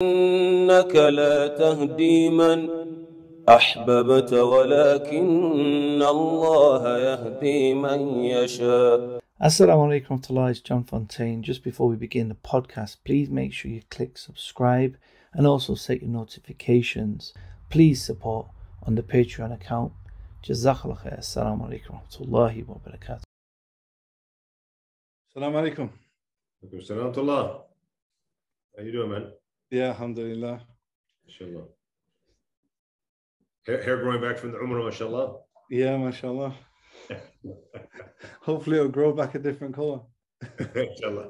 إنك لا تهدي من أحببت ولكن الله يهدي من يشاء. Assalamu alaikum wa rahmatullah, it's John Fontain. Just before we begin the podcast, please make sure you click subscribe and also set your notifications. Please support on the Patreon account. Jazakallah khair. Assalamu alaikum wa rahmatullahi wa barakatuh. Assalamu alaikum. Assalamu alaikum. How you doing, man? Yeah, alhamdulillah. Inshallah. Hair growing back from the Umrah, mashallah. Yeah, mashallah. Hopefully it'll grow back a different color. Inshallah.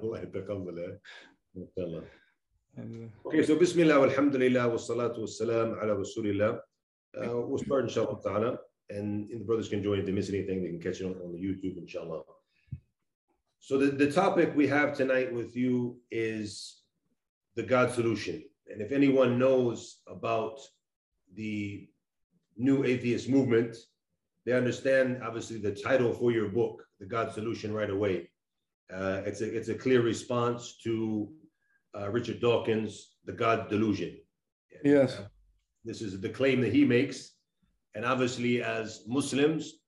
Inshallah. Okay, so Bismillah, alhamdulillah, wa salatu wa salam ala Rasulillah. We'll start, inshallah ta'ala, and the brothers can join. If they miss anything, they can catch it on the YouTube, inshallah. So the topic we have tonight with you is the God solution. And if anyone knows about the new atheist movement, they understand obviously the title for your book, The God Solution, right away. It's a clear response to Richard Dawkins' The God Delusion. Yes. This is the claim that he makes. And obviously as Muslims,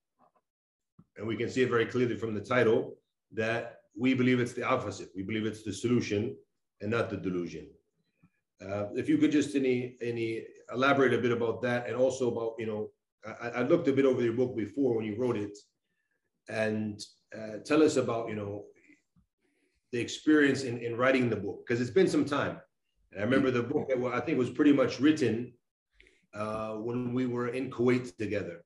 and we can see it very clearly from the title, that we believe it's the opposite. We believe it's the solution and not the delusion. If you could just elaborate a bit about that, and also about, I looked a bit over your book before when you wrote it, and tell us about, the experience in writing the book, because it's been some time. And I remember the book, I think was pretty much written when we were in Kuwait together.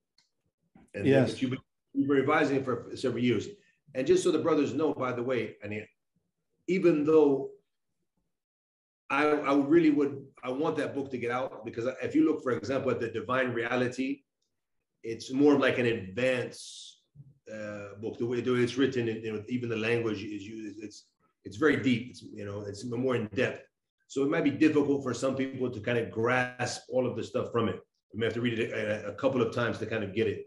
And yes, you've been revising it for several years. And just so the brothers know, by the way, even though I want that book to get out, because if you look, for example, at the Divine Reality, it's more like an advanced book. The way it's written, even the language is used, it's very deep. It's more in depth. So it might be difficult for some people to kind of grasp all of the stuff from it. You may have to read it a couple of times to kind of get it.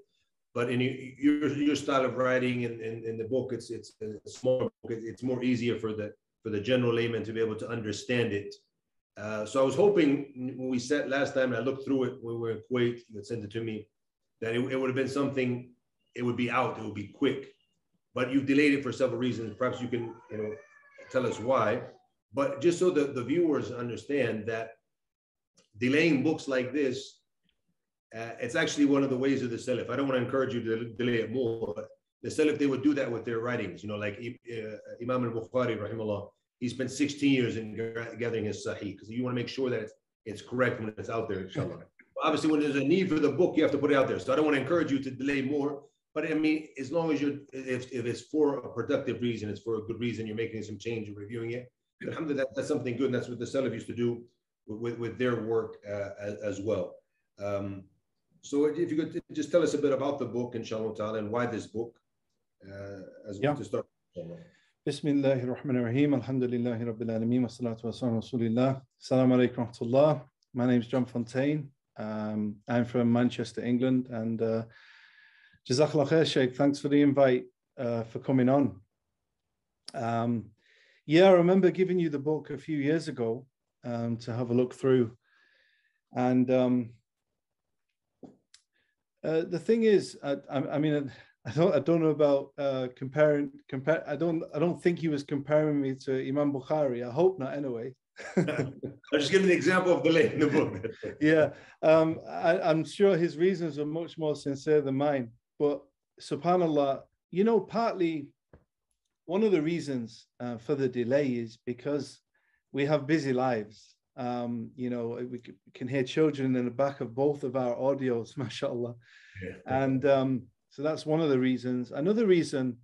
But in your style of writing in the book, it's a small book. It's more easier for the general layman to be able to understand it. So I was hoping when we sat last time, and I looked through it when we were in Kuwait, you had sent it to me, that it would have been something, it would be out, it would be quick. But you've delayed it for several reasons. Perhaps you can tell us why. But just so the viewers understand that delaying books like this, it's actually one of the ways of the Salaf. I don't want to encourage you to delay it more, but the Salaf, they would do that with their writings. Like Imam al-Bukhari, rahimahullah, he spent 16 years in gathering his Sahih, because you want to make sure that it's correct when it's out there, inshallah. Obviously, when there's a need for the book, you have to put it out there. So I don't want to encourage you to delay more, but as long as if it's for a productive reason, it's for a good reason, you're making some change and reviewing it, alhamdulillah, that's something good, and that's what the Salaf used to do with their work as well. So if you could just tell us a bit about the book, inshallah ta'ala, and why this book, to start. Bismillahir Rahmanir Rahim. Alhamdulillahi Rabbil Alameen. Wa salatu wa salam Rasulillah. Assalamu alaikum wa rahmatullah. My name is John Fontain. I'm from Manchester, England. And Jazakallah khair, Sheikh. Thanks for the invite for coming on. I remember giving you the book a few years ago to have a look through. And the thing is, I don't know about comparing. I don't think he was comparing me to Imam Bukhari. I hope not, anyway. I'm just giving an example of delay in the book. Yeah, I'm sure his reasons are much more sincere than mine. But subhanallah, partly one of the reasons for the delay is because we have busy lives. We can hear children in the back of both of our audios, mashallah. Yeah. And so that's one of the reasons. Another reason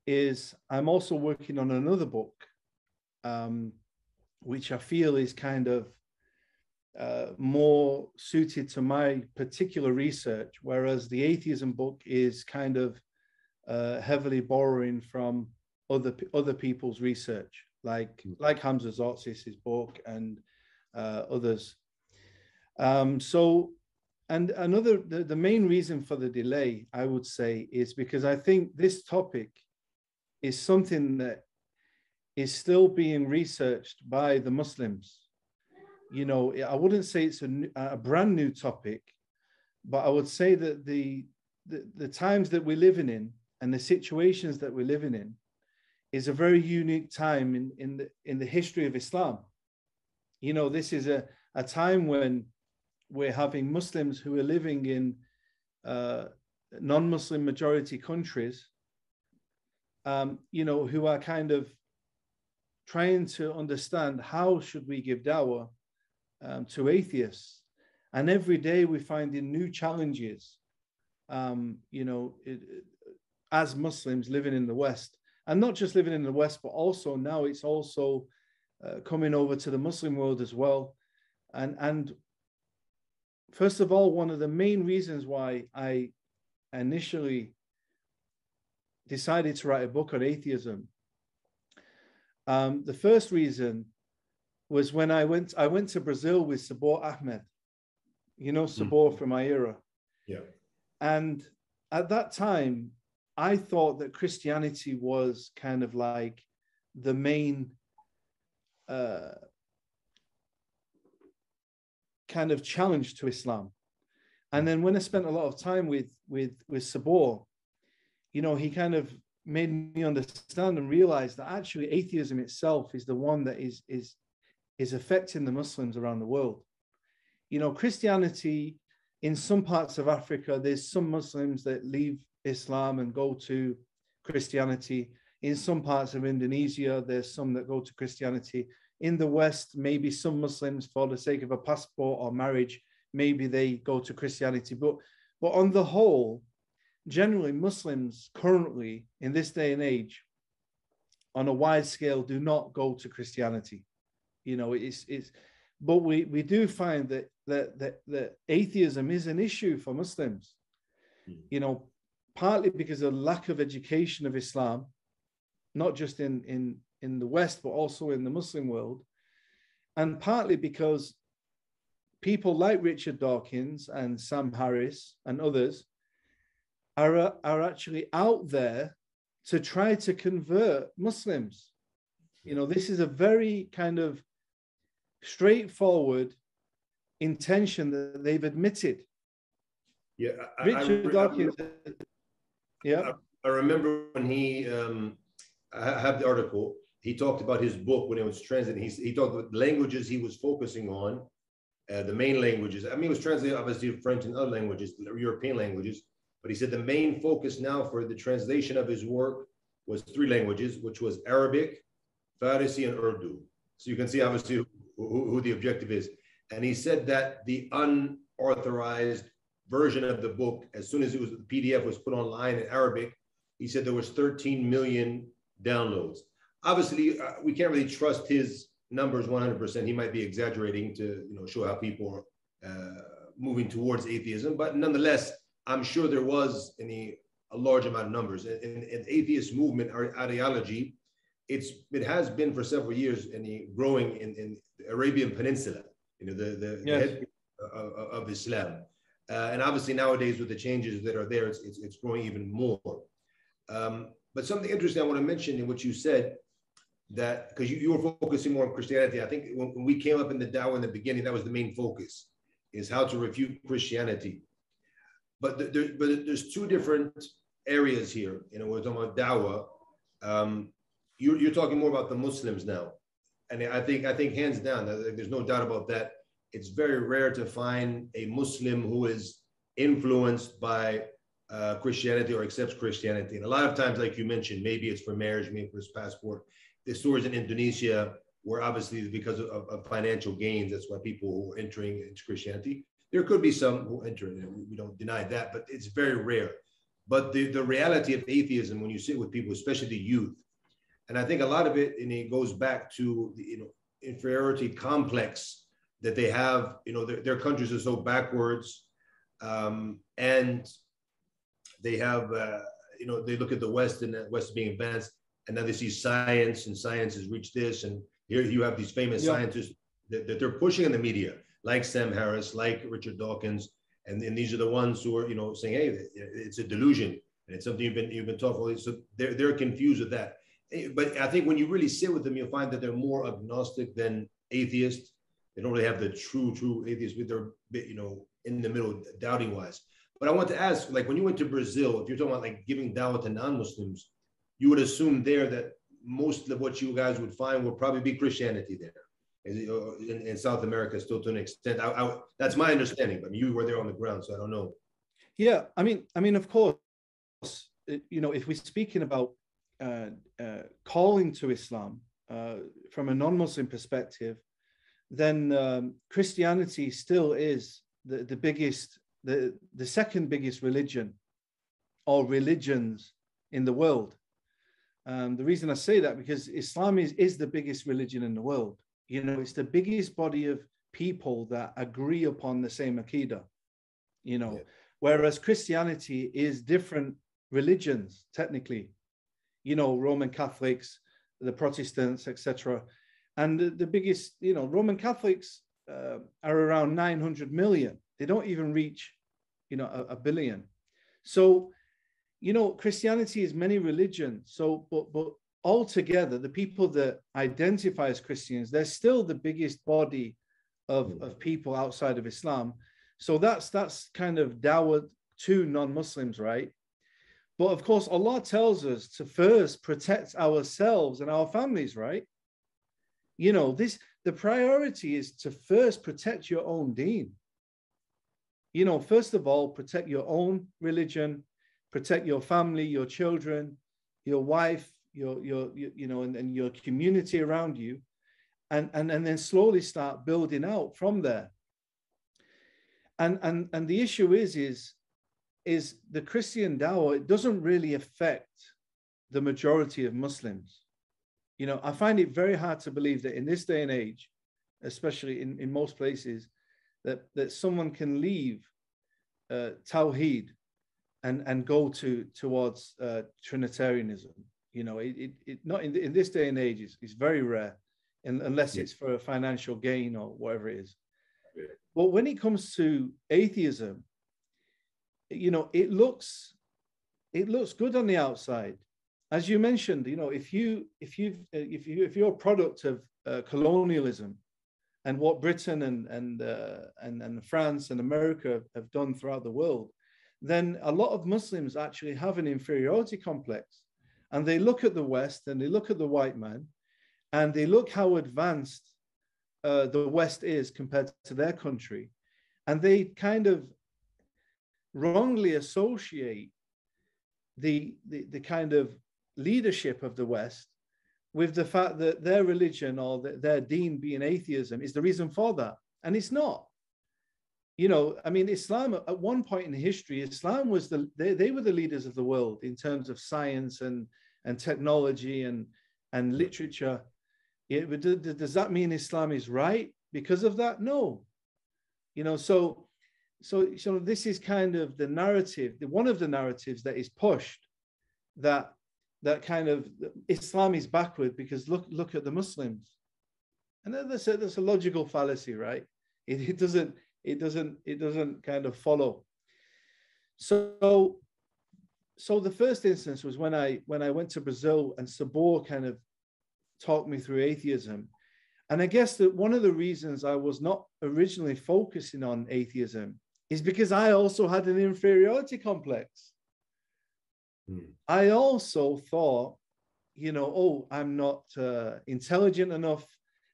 is I'm also working on another book, which I feel is kind of more suited to my particular research, whereas the atheism book is kind of heavily borrowing from other people's research, like Hamza Zotzis' book and others. And the main reason for the delay, I would say, is because I think this topic is something that is still being researched by the Muslims. you know, I wouldn't say it's a brand new topic, but I would say that the times that we're living in and the situations that we're living in is a very unique time in the history of Islam. You know, this is a time when we're having Muslims who are living in non-Muslim majority countries, you know, who are kind of trying to understand how should we give dawah to atheists. And every day we're finding new challenges, you know, as Muslims living in the West. And not just living in the West, but also now it's also coming over to the Muslim world as well. And first of all, one of the main reasons why I initially decided to write a book on atheism, the first reason was when I went to Brazil with Sabor Ahmed, you know, Sabor from my era. Yeah. And at that time, I thought that Christianity was kind of like the main kind of challenge to Islam. And then when I spent a lot of time with Sabor, you know, he kind of made me understand and realize that actually atheism itself is the one that is affecting the Muslims around the world. You know, Christianity in some parts of Africa, there's some Muslims that leave Islam and go to Christianity. In some parts of Indonesia, there's some that go to Christianity. In the West, maybe some Muslims, for the sake of a passport or marriage, maybe they go to Christianity. But on the whole, generally Muslims currently in this day and age, on a wide scale, do not go to Christianity. You know, but we do find that atheism is an issue for Muslims. You know, partly because of lack of education of Islam, not just in the West, but also in the Muslim world, and partly because people like Richard Dawkins and Sam Harris and others are actually out there to try to convert Muslims. You know, this is a very kind of straightforward intention that they've admitted. Yeah, Richard Dawkins. Yeah, I remember when he I have the article. He talked about his book when it was translated. He talked about the languages he was focusing on, the main languages. I mean, it was translated obviously French and other languages, European languages. But he said the main focus now for the translation of his work was 3 languages, which was Arabic, Farsi, and Urdu. So you can see obviously who the objective is. And he said that the unauthorized version of the book, as soon as the PDF was put online in Arabic, he said there was 13 million downloads. Obviously, we can't really trust his numbers 100%. He might be exaggerating to, you know, show how people are moving towards atheism. But nonetheless, I'm sure there was a large amount of numbers. And atheist movement or ideology, it has been for several years growing in the Arabian Peninsula, you know, the head of Islam. And obviously nowadays with the changes that are there, it's growing even more. But something interesting I want to mention in what you said, that because you were focusing more on Christianity. I think when we came up in the dawah in the beginning, that was the main focus, is how to refute Christianity. But there's 2 different areas here. You know, we're talking about dawah. You're talking more about the Muslims now, and I think hands down, there's no doubt about that. It's very rare to find a Muslim who is influenced by Christianity or accepts Christianity. And a lot of times, like you mentioned, maybe it's for marriage, maybe for his passport. There's stories in Indonesia where obviously because of financial gains, that's why people who are entering into Christianity. There could be some who enter it, we don't deny that, but it's very rare. But the reality of atheism, when you sit with people, especially the youth, and I think a lot of it, and it goes back to the, you know, inferiority complex that they have. You know, their countries are so backwards, and they have, you know, they look at the West and the West being advanced, and now they see science, and science has reached this, and here you have these famous scientists that they're pushing in the media, like Sam Harris, like Richard Dawkins, and these are the ones who are, you know, saying, hey, it's a delusion, and it's something you've been taught for. So they're confused with that. But I think when you really sit with them, you'll find that they're more agnostic than atheist. They don't really have the true atheists with their, in the middle, doubting wise. But I want to ask, like, when you went to Brazil, if you're talking about like giving dawah to non-Muslims, you would assume there that most of what you guys would find would probably be Christianity there. In South America, still to an extent. That's my understanding, but you were there on the ground, so I don't know. Yeah, I mean, of course, if we're speaking about calling to Islam from a non-Muslim perspective, then Christianity still is the biggest, the second biggest religion or religions in the world. The reason I say that, because Islam is the biggest religion in the world. It's the biggest body of people that agree upon the same Aqidah, Yeah. Whereas Christianity is different religions, technically, Roman Catholics, the Protestants, etc. And the biggest, Roman Catholics are around 900 million. They don't even reach, a billion. So, Christianity is many religions. So, but altogether, the people that identify as Christians, they're still the biggest body of people outside of Islam. So that's kind of dawah to non-Muslims, right? But of course, Allah tells us to first protect ourselves and our families, right? The priority is to first protect your own deen. First of all, protect your own religion, protect your family, your children, your wife, your and your community around you, and then slowly start building out from there. And the issue is the Christian dawah, it doesn't really affect the majority of Muslims. I find it very hard to believe that in this day and age, especially in most places, that someone can leave Tawheed and go towards Trinitarianism. It not in this day and age is very rare, unless it's for a financial gain or whatever it is. But when it comes to atheism, it looks good on the outside, as you mentioned. If you're a product of colonialism and what Britain and France and America have done throughout the world, then a lot of Muslims actually have an inferiority complex, and they look at the West and they look at the white man, and they look how advanced the West is compared to their country, and they kind of wrongly associate the kind of leadership of the West with the fact that their religion or their deen being atheism is the reason for that. And it's not. Islam, at one point in history, Islam was they were the leaders of the world in terms of science and technology and literature. Does that mean Islam is right because of that? No. So this is kind of the narrative, one of the narratives that is pushed, that kind of Islam is backward because look at the Muslims. And that's a logical fallacy, right? It doesn't kind of follow. So the first instance was when I went to Brazil, and Sabor kind of talked me through atheism. And I guess that one of the reasons I was not originally focusing on atheism is because I also had an inferiority complex. I also thought, I'm not intelligent enough.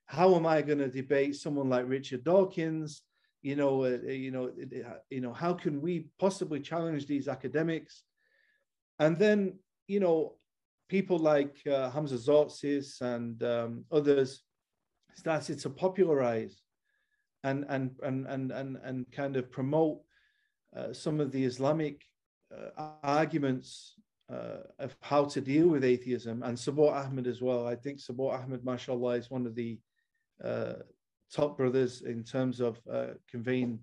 How am I going to debate someone like Richard Dawkins? How can we possibly challenge these academics? And then, people like Hamza Zortzis and others started to popularize and kind of promote some of the Islamic arguments of how to deal with atheism, and Sabor Ahmed as well. I think Sabor Ahmed, mashallah, is one of the top brothers in terms of conveying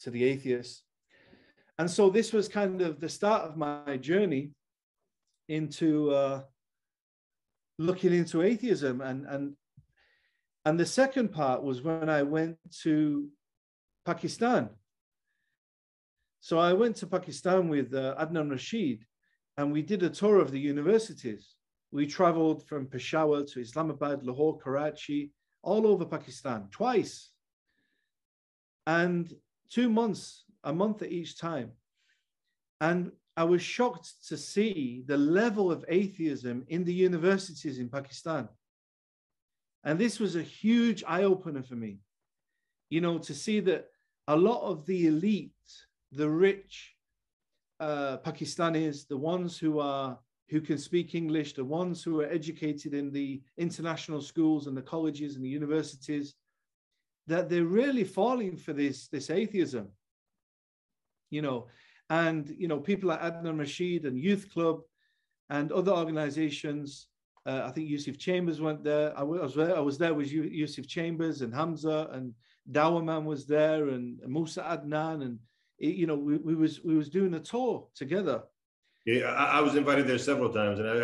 to the atheists. And so this was kind of the start of my journey into looking into atheism. And the second part was when I went to Pakistan. So I went to Pakistan with Adnan Rashid, and we did a tour of the universities. We traveled from Peshawar to Islamabad, Lahore, Karachi, all over Pakistan twice. and 2 months, a month at each time. And I was shocked to see the level of atheism in the universities in Pakistan. And this was a huge eye-opener for me, you know, to see that a lot of the elite, the rich Pakistanis, the ones who can speak English, the ones who are educated in the international schools and the colleges and the universities, that they're really falling for this atheism, you know. And, you know, people like Adnan Rashid and Youth Club and other organizations, I think Yusuf Chambers went there. I was there with Yusuf Chambers and Hamza, and Dawaman was there, and Musa Adnan, and, you know, we was doing a tour together. Yeah, I was invited there several times, and I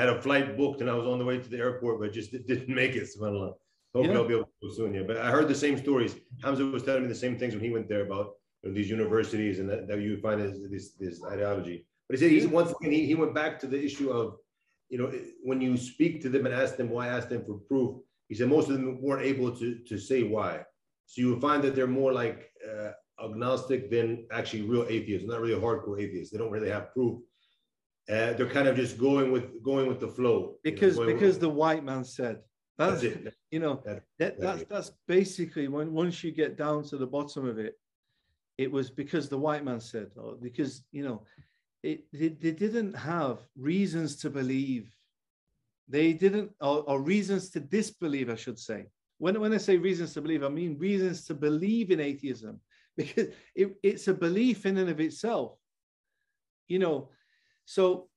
had a flight booked, and I was on the way to the airport, but just didn't make it. SubhanAllah. Hopefully I'll be able to go soon. Yeah, but I heard the same stories. Hamza was telling me the same things when he went there about, you know, these universities and that you find this ideology. But he said once again he went back to the issue of, you know, when you speak to them and ask them why, ask them for proof. He said most of them weren't able to say why. So you would find that they're more like agnostic than actually real atheists, not really hardcore atheists. They don't really have proof. They're kind of just going with the flow. Because the white man said. That's it. You know, that's basically once you get down to the bottom of it, it was because the white man said, or because, you know, they didn't have reasons to believe. They didn't, or reasons to disbelieve, I should say. When I say reasons to believe, I mean reasons to believe in atheism, because it's a belief in and of itself, you know. So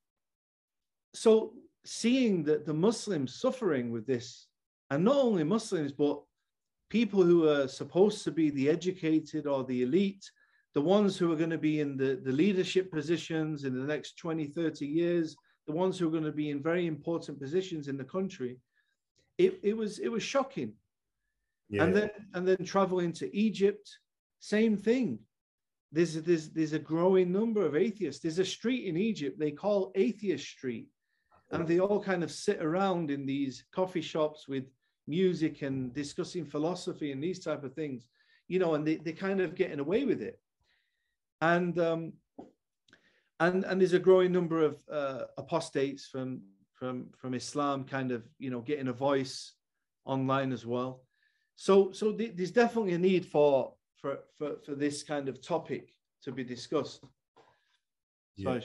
seeing that the Muslims suffering with this, and not only Muslims, but people who are supposed to be the educated or the elite, the ones who are going to be in the leadership positions in the next 20, 30 years, the ones who are going to be in very important positions in the country, it was shocking. Yeah. And then traveling to Egypt, same thing. There's a growing number of atheists. There's a street in Egypt they call Atheist Street, and they all kind of sit around in these coffee shops with music and discussing philosophy and these type of things, you know, and they're kind of getting away with it. And there's a growing number of apostates from Islam kind of, you know, getting a voice online as well. So there's definitely a need for this kind of topic to be discussed. Yeah.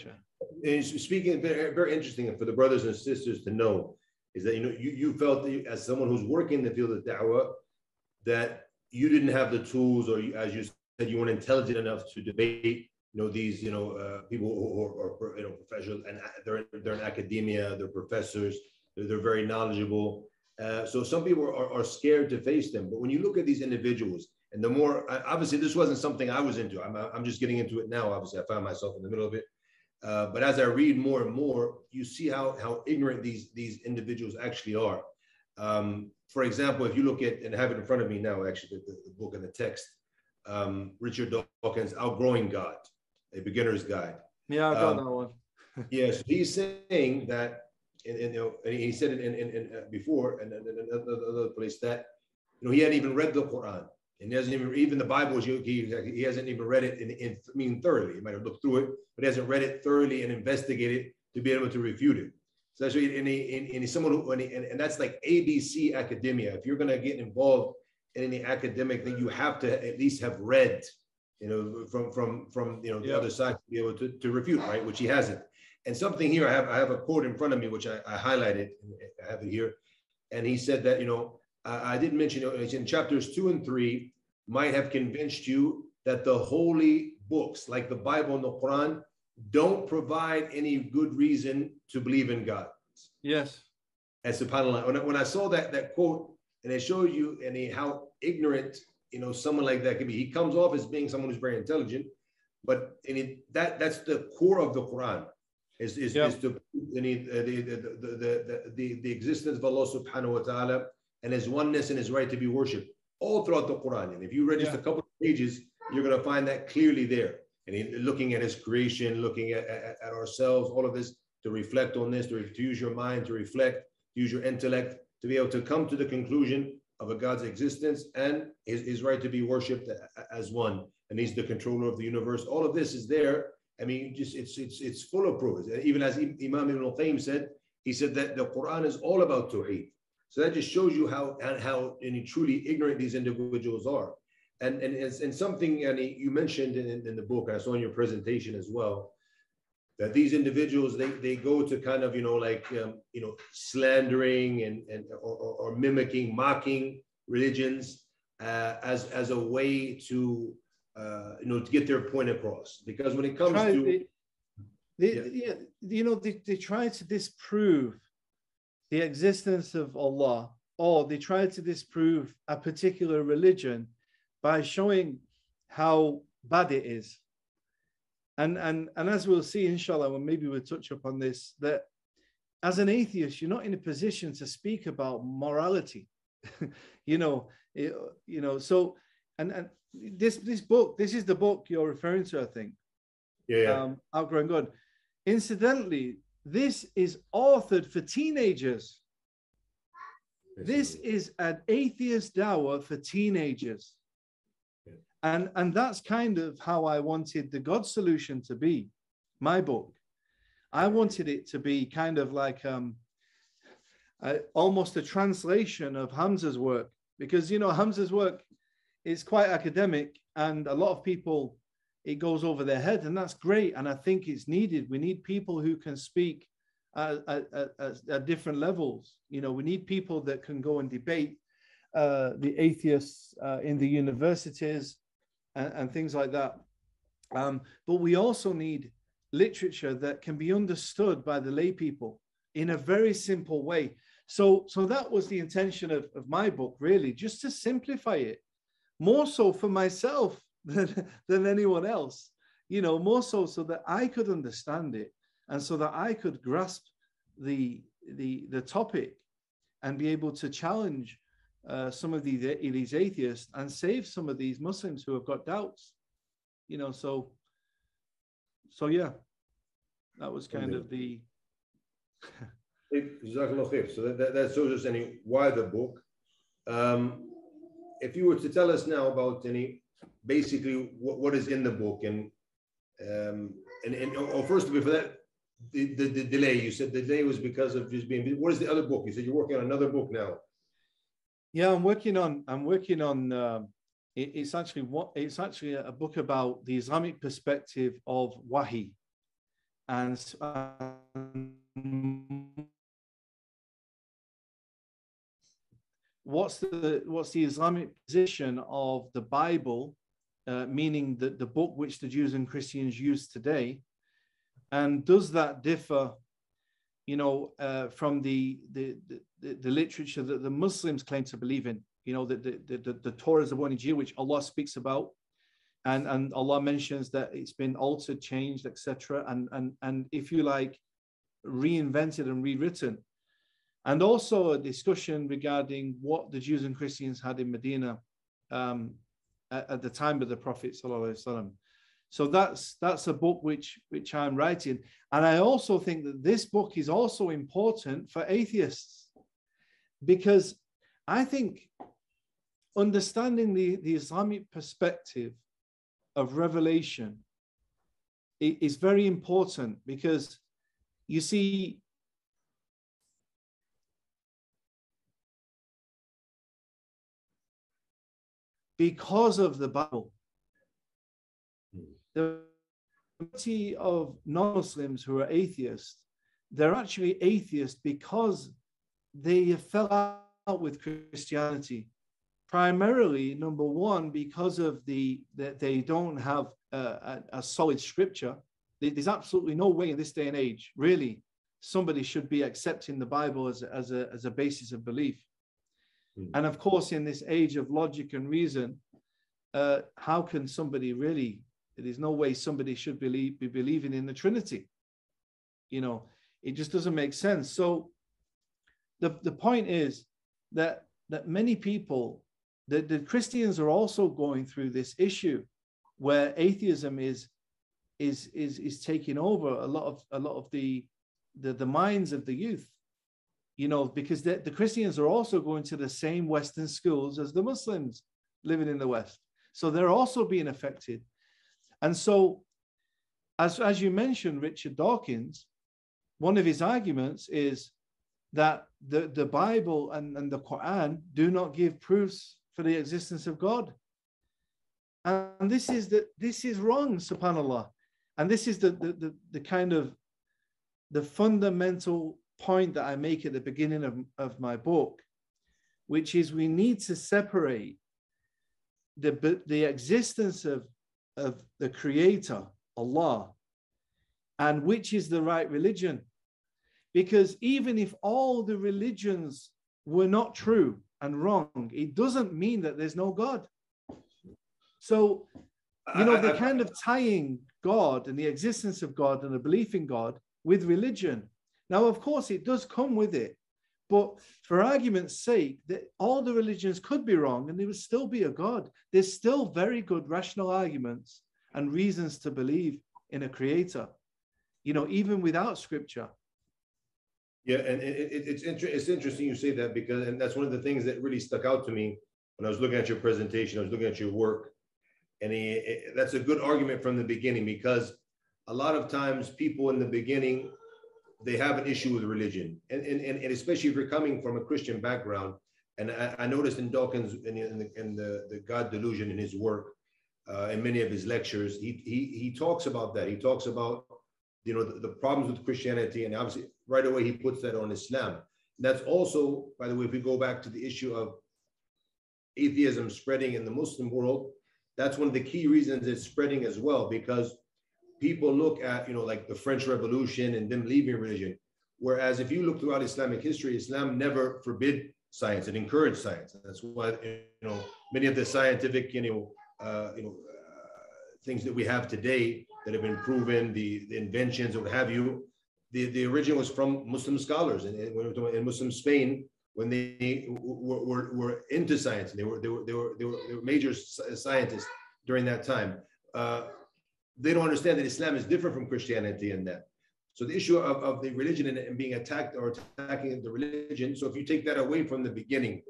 And speaking, very interesting for the brothers and sisters to know is that, you know, you felt that as someone who's working in the field of da'wah, that you didn't have the tools, or as you said, you weren't intelligent enough to debate, you know, these, you know, people who are, you know, professionals, and they're in academia, they're professors, they're very knowledgeable. So some people are scared to face them. But when you look at these individuals, and the more, obviously this wasn't something I was into. I'm just getting into it now. Obviously, I found myself in the middle of it. But as I read more and more, you see how ignorant these individuals actually are. For example, if you look at, and I have it in front of me now, actually, the book and the text, Richard Dawkins' Outgrowing God, a beginner's guide. Yeah, I got that one. Yes, he's saying that, and he said it in before, and another place, that, you know, he hadn't even read the Quran, and he hasn't even the Bible. He hasn't even read it thoroughly. He might have looked through it, but he hasn't read it thoroughly and investigated to be able to refute it. So that's and he's someone who, and that's like ABC academia. If you're going to get involved in any academic thing, you have to at least have read, you know, from you know, the other side to be able to refute, right? Which he hasn't. And something here, I have a quote in front of me, which I highlighted. I have it here. And he said that, you know, I didn't mention, you know, it's in chapters 2 and 3 might have convinced you that the holy books like the Bible and the Quran don't provide any good reason to believe in God. Yes. And subhanAllah, when I saw that quote, and it shows you how ignorant, you know, someone like that can be. He comes off as being someone who's very intelligent, but that's the core of the Quran. Is the existence of Allah subhanahu wa ta'ala and his oneness and his right to be worshipped all throughout the Quran. And if you read just a couple of pages, you're going to find that clearly there. And looking at his creation, looking at ourselves, all of this, to reflect on this, to use your mind, to reflect, use your intellect, to be able to come to the conclusion of a God's existence and his right to be worshipped as one, and he's the controller of the universe. All of this is there. I mean, just it's full of proof. Even as Imam Ibn al-Qayyim said, he said that the Quran is all about Tawheed. So that just shows you how truly ignorant these individuals are. And something, and you mentioned in the book, I saw in your presentation as well, that these individuals, they go to kind of, slandering or mimicking, mocking religions as a way to get their point across. Because when it comes they try to disprove the existence of Allah, or they try to disprove a particular religion by showing how bad it is. And as we'll see, inshallah, and maybe we'll touch upon this, that as an atheist, you're not in a position to speak about morality. So this book, this is the book you're referring to, I think. Outgrowing God. Incidentally, this is authored for teenagers. This is an atheist dawah for teenagers. And that's kind of how I wanted the God Solution to be, my book. I wanted it to be kind of like almost a translation of Hamza's work, because, Hamza's work is quite academic, and a lot of people, it goes over their head, and that's great. And I think it's needed. We need people who can speak at different levels. We need people that can go and debate the atheists in the universities and things like that. But we also need literature that can be understood by the lay people in a very simple way. So that was the intention of my book, really, just to simplify it, more so for myself than anyone else, more so that I could understand it, and so that I could grasp the topic and be able to challenge some of these atheists and save some of these Muslims who have got doubts, so yeah, that was kind of the. So that shows us why the book. If you were to tell us now about basically what is in the book, and first before that, the delay. You said the delay was because of just being. What is the other book? You said you're working on another book now. Yeah, I'm working on. It's actually a book about the Islamic perspective of Wahi, and what's the Islamic position of the Bible, meaning the book which the Jews and Christians use today, and does that differ, from the literature that the Muslims claim to believe in? The Torah, the Injil, which Allah speaks about, and Allah mentions that it's been altered, changed, etc., and if you like, reinvented and rewritten. And also a discussion regarding what the Jews and Christians had in Medina at the time of the Prophet ﷺ. So that's a book which I'm writing. And I also think that this book is also important for atheists, because I think understanding the Islamic perspective of revelation is very important, because you see, because of the Bible, the majority of non-Muslims who are atheists, they're actually atheists because they fell out with Christianity. Primarily, number one, because of that they don't have a solid scripture. There's absolutely no way in this day and age, really, somebody should be accepting the Bible as a basis of belief. And of course, in this age of logic and reason, how can somebody really? There's no way somebody should be believing in the Trinity. It just doesn't make sense. So the point is that many people, the Christians are also going through this issue where atheism is taking over a lot of the minds of the youth. you know, because the Christians are also going to the same Western schools as the Muslims living in the West. So they're also being affected. And so, as you mentioned, Richard Dawkins, one of his arguments is that the Bible and the Quran do not give proofs for the existence of God. And this is wrong, subhanAllah. And this is the kind of the fundamental point that I make at the beginning of my book, which is we need to separate the existence of the Creator, Allah, and which is the right religion. Because even if all the religions were not true and wrong, it doesn't mean that there's no God. So, you know, they're kind of tying God and the existence of God and a belief in God with religion. Now, of course, it does come with it. But for argument's sake, that all the religions could be wrong and there would still be a God. There's still very good rational arguments and reasons to believe in a creator, you know, even without scripture. Yeah, and it's interesting you say that, because, and that's one of the things that really stuck out to me when I was looking at your presentation, I was looking at your work. And that's a good argument from the beginning, because a lot of times people in the beginning, they have an issue with religion. And especially if you're coming from a Christian background. And I noticed in Dawkins, in the God Delusion in his work, in many of his lectures, he talks about that. He talks about, you know, the problems with Christianity, and obviously right away he puts that on Islam. And that's also, by the way, if we go back to the issue of atheism spreading in the Muslim world, that's one of the key reasons it's spreading as well, because people look at, you know, like the French Revolution and them leaving religion. Whereas if you look throughout Islamic history, Islam never forbid science, it encouraged science. And that's why, you know, many of the scientific, things that we have today that have been proven, the inventions, or what have you, the origin was from Muslim scholars in Muslim Spain, when they were into science, and they were major scientists during that time. They don't understand that Islam is different from Christianity in that. So the issue of the religion and being attacked or attacking the religion. So if you take that away from the beginning,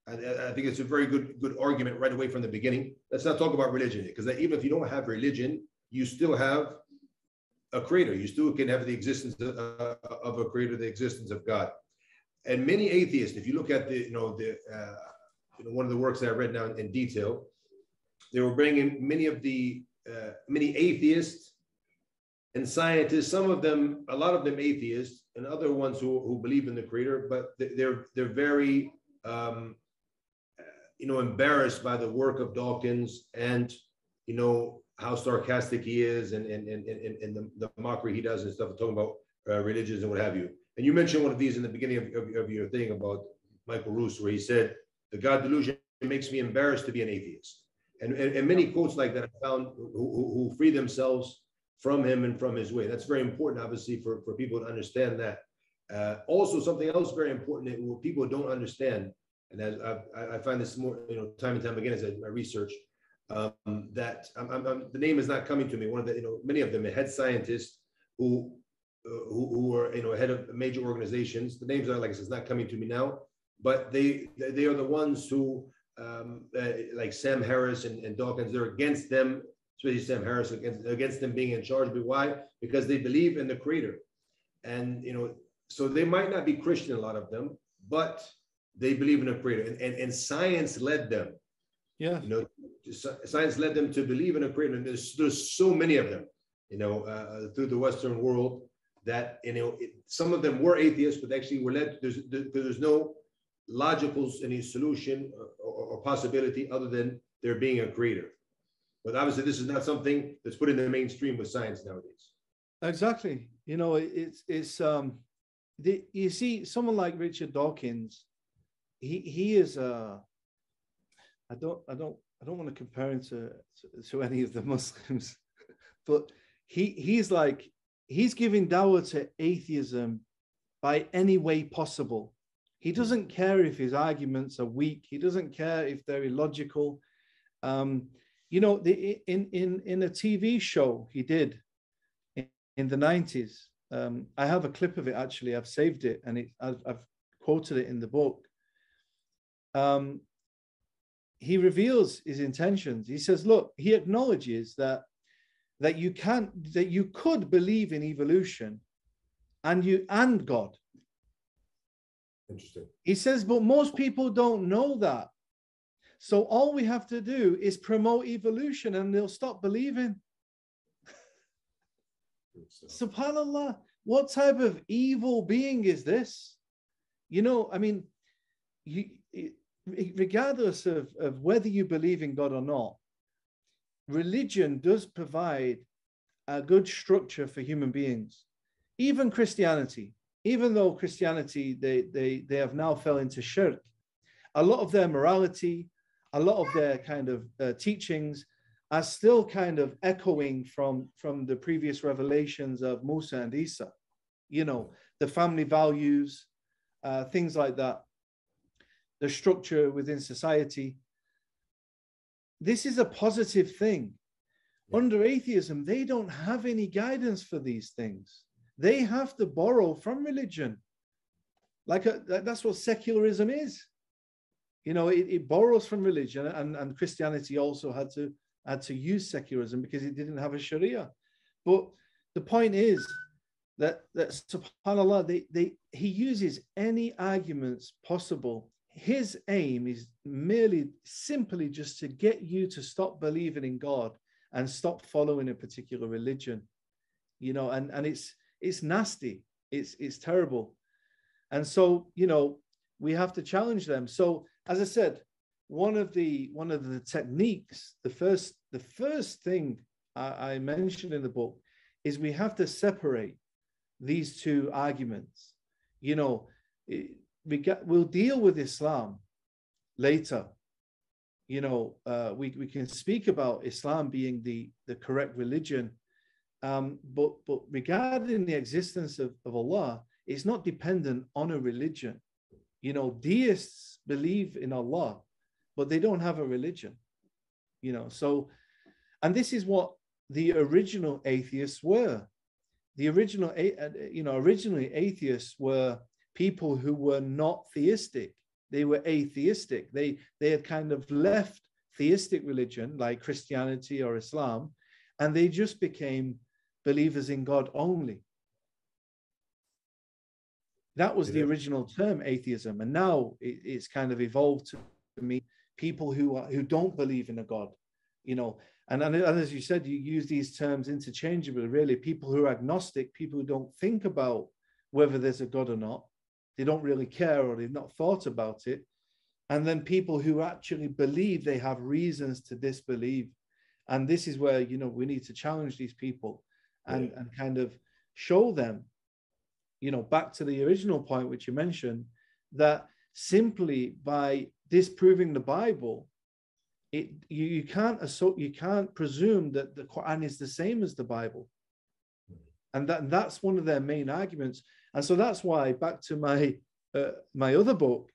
I think it's a very good argument right away from the beginning. Let's not talk about religion, because even if you don't have religion, you still have a creator. You still can have the existence of a creator, the existence of God. And many atheists, if you look at one of the works that I read now in detail, they were bringing many atheists and scientists, a lot of them atheists, and other ones who believe in the creator, but they're very embarrassed by the work of Dawkins, and how sarcastic he is, and the mockery he does and stuff, talking about religions and what have you. And you mentioned one of these in the beginning of your thing about Michael Roos, where he said, "The God delusion makes me embarrassed to be an atheist." And many quotes like that I found who free themselves from him and from his way. That's very important, obviously, for people to understand that. Also, something else very important that what people don't understand, and as I find this more, time and time again as I research, that the name is not coming to me. One of the, many of them, head scientists who are, head of major organizations. The names are, like I said, it's not coming to me now, but they are the ones who, like Sam Harris and Dawkins, they're against them, especially Sam Harris, against them being in charge. But why? Because they believe in the creator. And, so they might not be Christian, a lot of them, but they believe in a creator. And science led them. Yeah. Science led them to believe in a creator. And there's so many of them, through the Western world, that some of them were atheists, but actually were led. There's no logical any solution or possibility other than there being a creator. But obviously, this is not something that's put in the mainstream with science nowadays. Exactly. You see, someone like Richard Dawkins, he is I don't want to compare him to any of the Muslims, but he's giving dawah to atheism by any way possible. He doesn't care if his arguments are weak. He doesn't care if they're illogical. In a TV show he did in the 90s, I have a clip of it, actually. I've saved it, and I've quoted it in the book. He reveals his intentions. He says, look, he acknowledges that you could believe in evolution and God. Interesting. He says, but most people don't know that. So all we have to do is promote evolution and they'll stop believing. SubhanAllah, what type of evil being is this? You know, I mean, regardless of whether you believe in God or not, religion does provide a good structure for human beings. Even Christianity, even though Christianity, they have now fell into shirk, a lot of their morality, a lot of their kind of teachings are still kind of echoing from the previous revelations of Musa and Isa. You know, the family values, things like that, the structure within society. This is a positive thing. Under atheism, they don't have any guidance for these things. They have to borrow from religion. That's what secularism is. You know, it borrows from religion, and Christianity also had to use secularism because it didn't have a Sharia. But the point is that subhanAllah, he uses any arguments possible. His aim is simply just to get you to stop believing in God and stop following a particular religion. You know, and it's nasty. It's terrible. And so, you know, we have to challenge them. So, as I said, one of the techniques, the first thing I mentioned in the book is we have to separate these two arguments. You know, we'll deal with Islam later. You know, we can speak about Islam being the correct religion, but regarding the existence of Allah, it's not dependent on a religion. You know, deists believe in Allah, but they don't have a religion. You know, so, and this is what the original atheists were. Originally atheists were people who were not theistic. They were atheistic. They had kind of left theistic religion like Christianity or Islam, and they just became believers in God only. That was the original term, atheism, and now it's kind of evolved to mean people who don't believe in a God, you know. And as you said, you use these terms interchangeably. Really, people who are agnostic, people who don't think about whether there's a God or not, they don't really care or they've not thought about it. And then people who actually believe, they have reasons to disbelieve. And this is where, you know, we need to challenge these people and kind of show them, you know, back to the original point which you mentioned, that simply by disproving the Bible, you can't presume that the Quran is the same as the Bible, and that's one of their main arguments. And so that's why, back to my other book,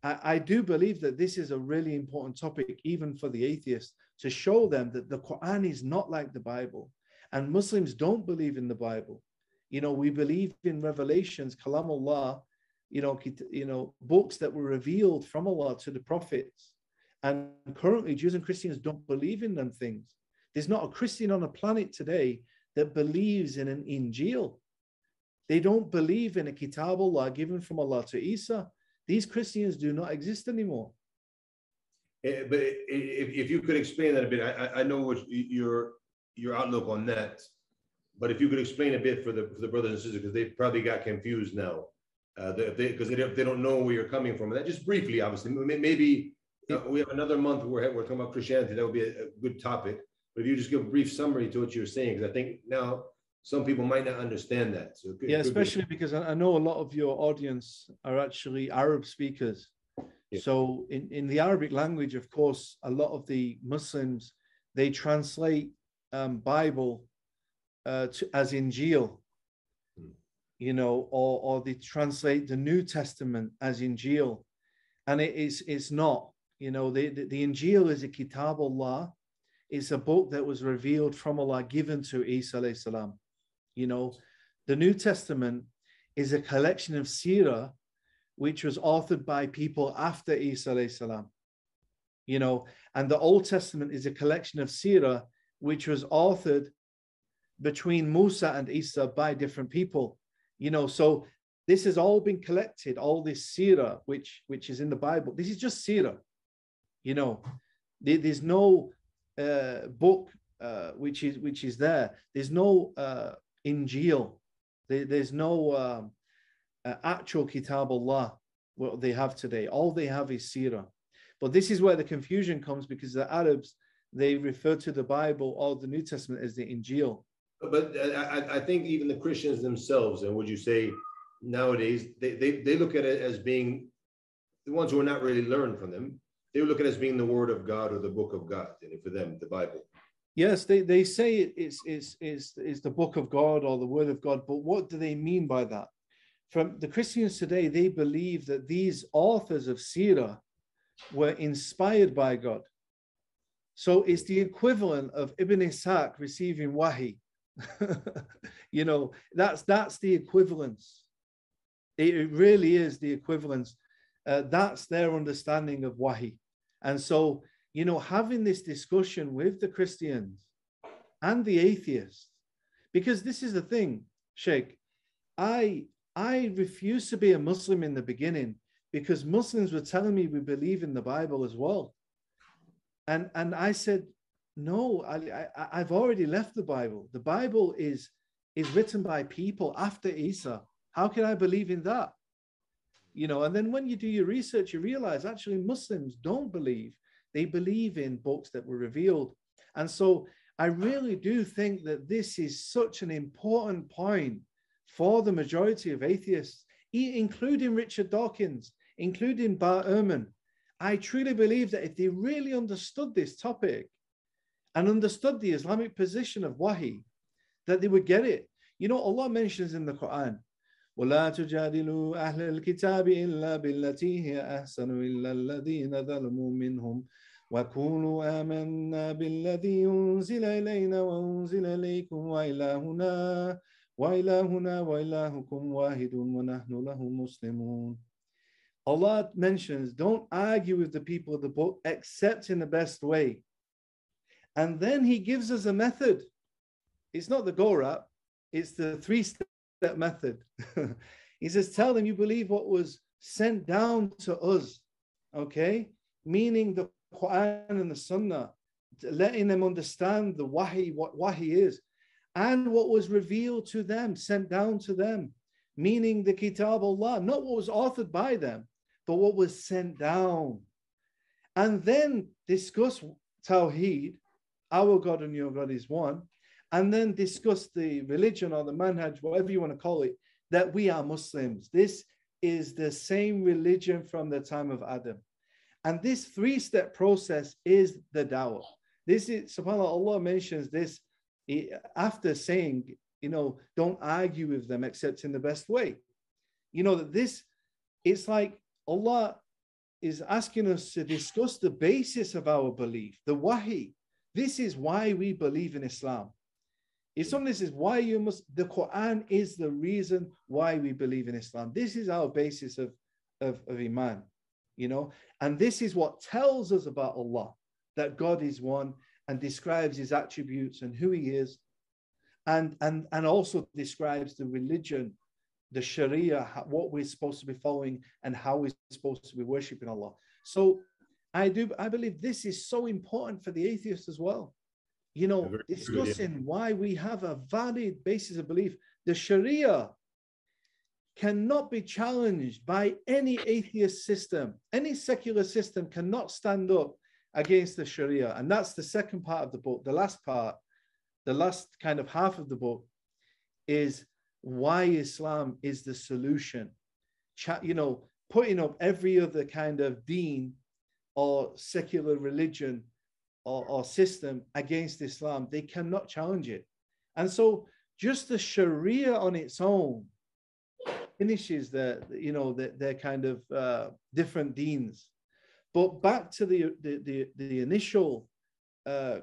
I do believe that this is a really important topic, even for the atheists, to show them that the Quran is not like the Bible, and Muslims don't believe in the Bible. You know, we believe in revelations, Kalamullah, you know, books that were revealed from Allah to the prophets. And currently, Jews and Christians don't believe in them things. There's not a Christian on the planet today that believes in an Injil. They don't believe in a Kitabullah given from Allah to Isa. These Christians do not exist anymore. But if you could explain that a bit, I know what your outlook on that, but if you could explain a bit for the brothers and sisters, because they probably got confused now, because they don't know where you're coming from. And that just briefly, obviously, maybe we have another month where we're talking about Christianity. That would be a good topic. But if you just give a brief summary to what you're saying, because I think now some people might not understand that. So especially because I know a lot of your audience are actually Arab speakers. Yeah. So in the Arabic language, of course, a lot of the Muslims, they translate Bible as Injil, you know, or they translate the New Testament as Injil, and it's not. You know, the Injil is a Kitabullah. It's a book that was revealed from Allah, given to Isa alayhi salam. You know, the New Testament is a collection of seerah, which was authored by people after Isa alayhi salam. You know, and the Old Testament is a collection of seerah, which was authored between Musa and Isa by different people. You know, so this has all been collected, all this seerah, which is in the Bible. This is just seerah. You know, there's no book which is there. There's no Injil. There's no actual Kitab Allah, what they have today. All they have is seerah. But this is where the confusion comes, because the Arabs, they refer to the Bible or the New Testament as the Injil. But I think even the Christians themselves, and would you say nowadays, they look at it as being, the ones who are not really learned from them, they look at it as being the Word of God or the Book of God, and for them, the Bible. Yes, they say it's the Book of God or the Word of God, but what do they mean by that? From the Christians today, they believe that these authors of Sirah were inspired by God. So it's the equivalent of Ibn Ishaq receiving Wahi. You know, that's the equivalence. It really is the equivalence. That's their understanding of Wahi. And so, you know, having this discussion with the Christians and the atheists, because this is the thing, Sheikh, I refused to be a Muslim in the beginning because Muslims were telling me we believe in the Bible as well. And I said, no, I've already left the Bible. The Bible is written by people after Isa. How can I believe in that? You know, and then when you do your research, you realize actually Muslims don't believe. They believe in books that were revealed. And so I really do think that this is such an important point for the majority of atheists, including Richard Dawkins, including Bart Ehrman. I truly believe that if they really understood this topic and understood the Islamic position of Wahi, that they would get it. You know, Allah mentions in the Quran, وَلَا تُجَادِلُوا أَهْلَ الْكِتَابِ إِلَّا بِالَّتِي هِيَ أَحْسَنُ إِلَّا الَّذِينَ ظَلَمُوا مِنْهُمْ وَقُولُوا آمَنَّا بِالَّذِي أُنزِلَ إِلَيْنَا وَأُنزِلَ إِلَيْكُمْ وَإِلَٰهُنَا وَإِلَٰهُكُمْ وَاحِدٌ وَنَحْنُ لَهُ مُسْلِمُونَ. Allah mentions, don't argue with the people of the book except in the best way. And then he gives us a method. It's not the go-rap, it's the three-step method. He says, tell them you believe what was sent down to us, okay? Meaning the Quran and the Sunnah, letting them understand the Wahi, what Wahi is, and what was revealed to them, sent down to them, meaning the Kitab Allah, not what was authored by them, but what was sent down. And then discuss Tawheed, our God and your God is one, and then discuss the religion or the manhaj, whatever you want to call it, that we are Muslims. This is the same religion from the time of Adam. And this three-step process is the dawah. This is, subhanAllah, Allah mentions this after saying, you know, don't argue with them except in the best way. You know, that this, it's like Allah is asking us to discuss the basis of our belief, the Wahi. This is why we believe in Islam. If somebody says, why you must, the Quran is the reason why we believe in Islam. This is our basis of Iman, you know, and this is what tells us about Allah, that God is one and describes his attributes and who he is, and also describes the religion, the Sharia, what we're supposed to be following and how we're supposed to be worshiping Allah. So I believe this is so important for the atheists as well. You know, discussing why we have a valid basis of belief. The Sharia cannot be challenged by any atheist system. Any secular system cannot stand up against the Sharia. And that's the second part of the book. The last part, the last kind of half of the book is why Islam is the solution. You know, putting up every other kind of deen or secular religion or system against Islam, they cannot challenge it. And so just the Sharia on its own finishes their kind of different deens. But back to the initial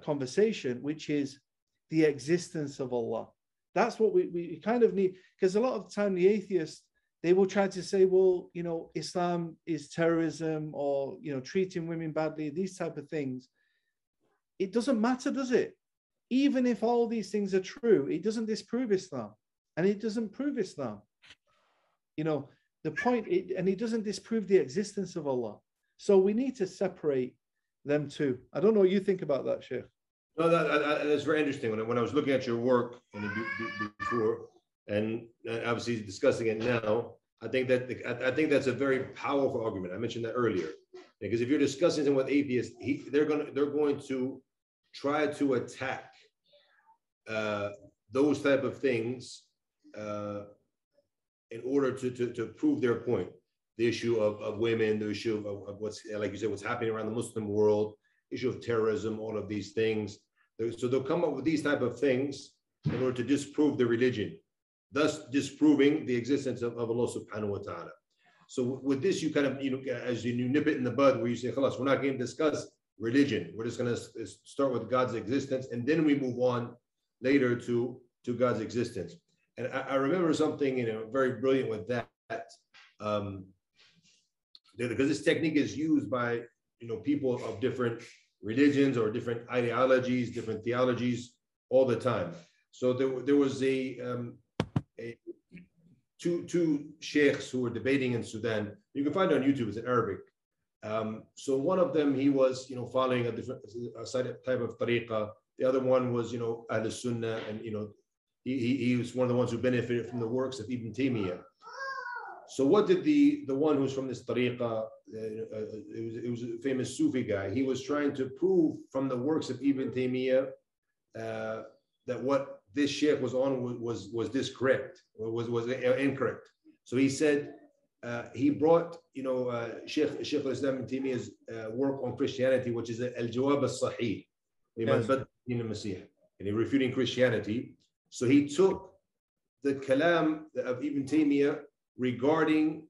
conversation, which is the existence of Allah. That's what we kind of need, because a lot of the time the atheists, they will try to say, well, you know, Islam is terrorism, or, you know, treating women badly, these type of things. It doesn't matter, does it? Even if all these things are true, it doesn't disprove Islam, and it doesn't prove Islam. You know, the point, and it doesn't disprove the existence of Allah. So we need to separate them two. I don't know what you think about that, Sheikh. No, that's very interesting. When I was looking at your work before, and obviously discussing it now, I think that's a very powerful argument. I mentioned that earlier, because if you're discussing something with atheists, they're going to try to attack those type of things in order to prove their point. The issue of women, the issue of what's, like you said, what's happening around the Muslim world, issue of terrorism, all of these things. So they'll come up with these type of things in order to disprove the religion, thus disproving the existence of Allah subhanahu wa ta'ala. So with this, you kind of, you know, as you nip it in the bud, where you say, khalas, we're not going to discuss religion. We're just going to start with God's existence, and then we move on later to God's existence. And I remember something, you know, very brilliant with that. Because this technique is used by, you know, people of different religions or different ideologies, different theologies all the time. So there was two sheikhs who were debating in Sudan. You can find it on YouTube, it's in Arabic. So one of them, he was, you know, following a different type of tariqah. The other one was, you know, Ahl Sunnah, and, you know, he was one of the ones who benefited from the works of Ibn Taymiyyah. So what did the one who's from this tariqah, it was a famous Sufi guy, he was trying to prove from the works of Ibn Taymiyyah that what this sheikh was on was this correct, or was incorrect. So he said, he brought, you know, Sheikh al-Islam Ibn Taymiyyah's work on Christianity, which is Al-Jawab al-Sahih, and he refuting Christianity. So he took the kalam of Ibn Taymiyyah regarding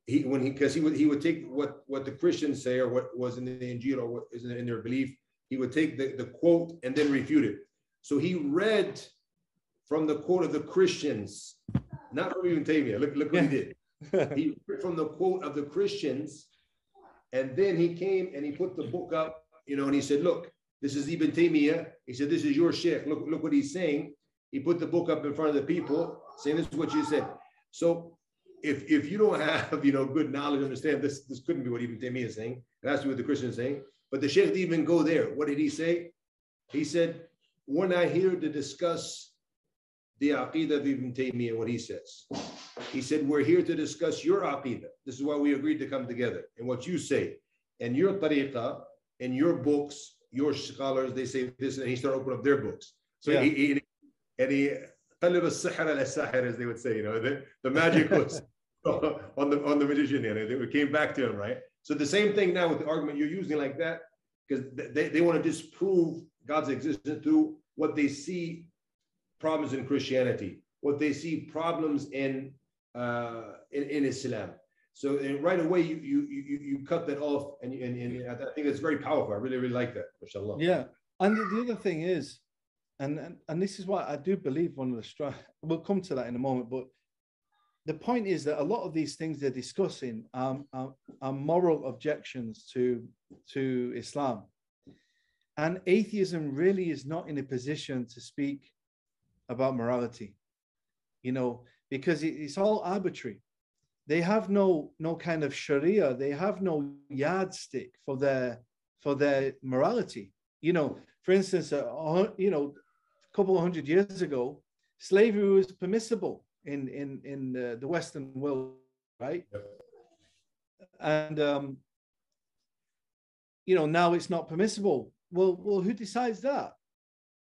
he would take what the Christians say, or what was in the Injil, or what is in their belief. He would take the quote and then refute it. So he read from the quote of the Christians, not from Ibn Taymiyyah. Look what he did. He read from the quote of the Christians, and then he came and he put the book up, you know, and he said, look, this is Ibn Taymiyyah. He said, this is your sheikh. Look what he's saying. He put the book up in front of the people, saying, this is what you said. So if you don't have, you know, good knowledge, understand this couldn't be what Ibn Taymiyyah is saying. It has to be what the Christians are saying. But the sheikh didn't even go there. What did he say? He said, we're not here to discuss the aqidah of Ibn Taymiyyah, what he says. He said, we're here to discuss your aqidah. This is why we agreed to come together. And what you say, and your tariqah, and your books, your scholars, they say this, and he started opening up their books. So yeah. he قلب السحر على الساحر, as they would say, you know, the magic was on the magician, and it came back to him, right? So the same thing now with the argument you're using like that, because they want to disprove God's existence through what they see problems in Christianity, what they see problems in Islam. So right away you cut that off, and I think it's very powerful. I really like that. Mashallah. Yeah, and the other thing is, and this is why I do believe one of the we'll come to that in a moment, but the point is that a lot of these things they're discussing are moral objections to Islam, and atheism really is not in a position to speak about morality, you know, because it's all arbitrary. They have no kind of Sharia. They have no yardstick for their morality. You know, for instance, you know, a couple of hundred years ago, slavery was permissible in the Western world, right? And you know, now it's not permissible. Well, who decides that?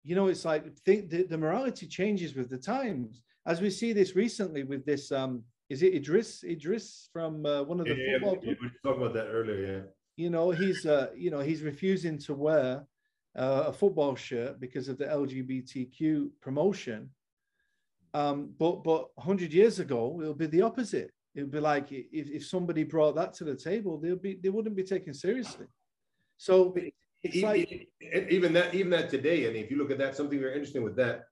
You know, it's like the morality changes with the times, as we see this recently with this. Is it Idris from one of the football clubs? We talked about that earlier, yeah. You know, he's refusing to wear a football shirt because of the LGBTQ promotion. But 100 years ago, it'll be the opposite. It would be like if somebody brought that to the table, they wouldn't be taken seriously. So it's even that today. I mean, if you look at that, something very interesting with that,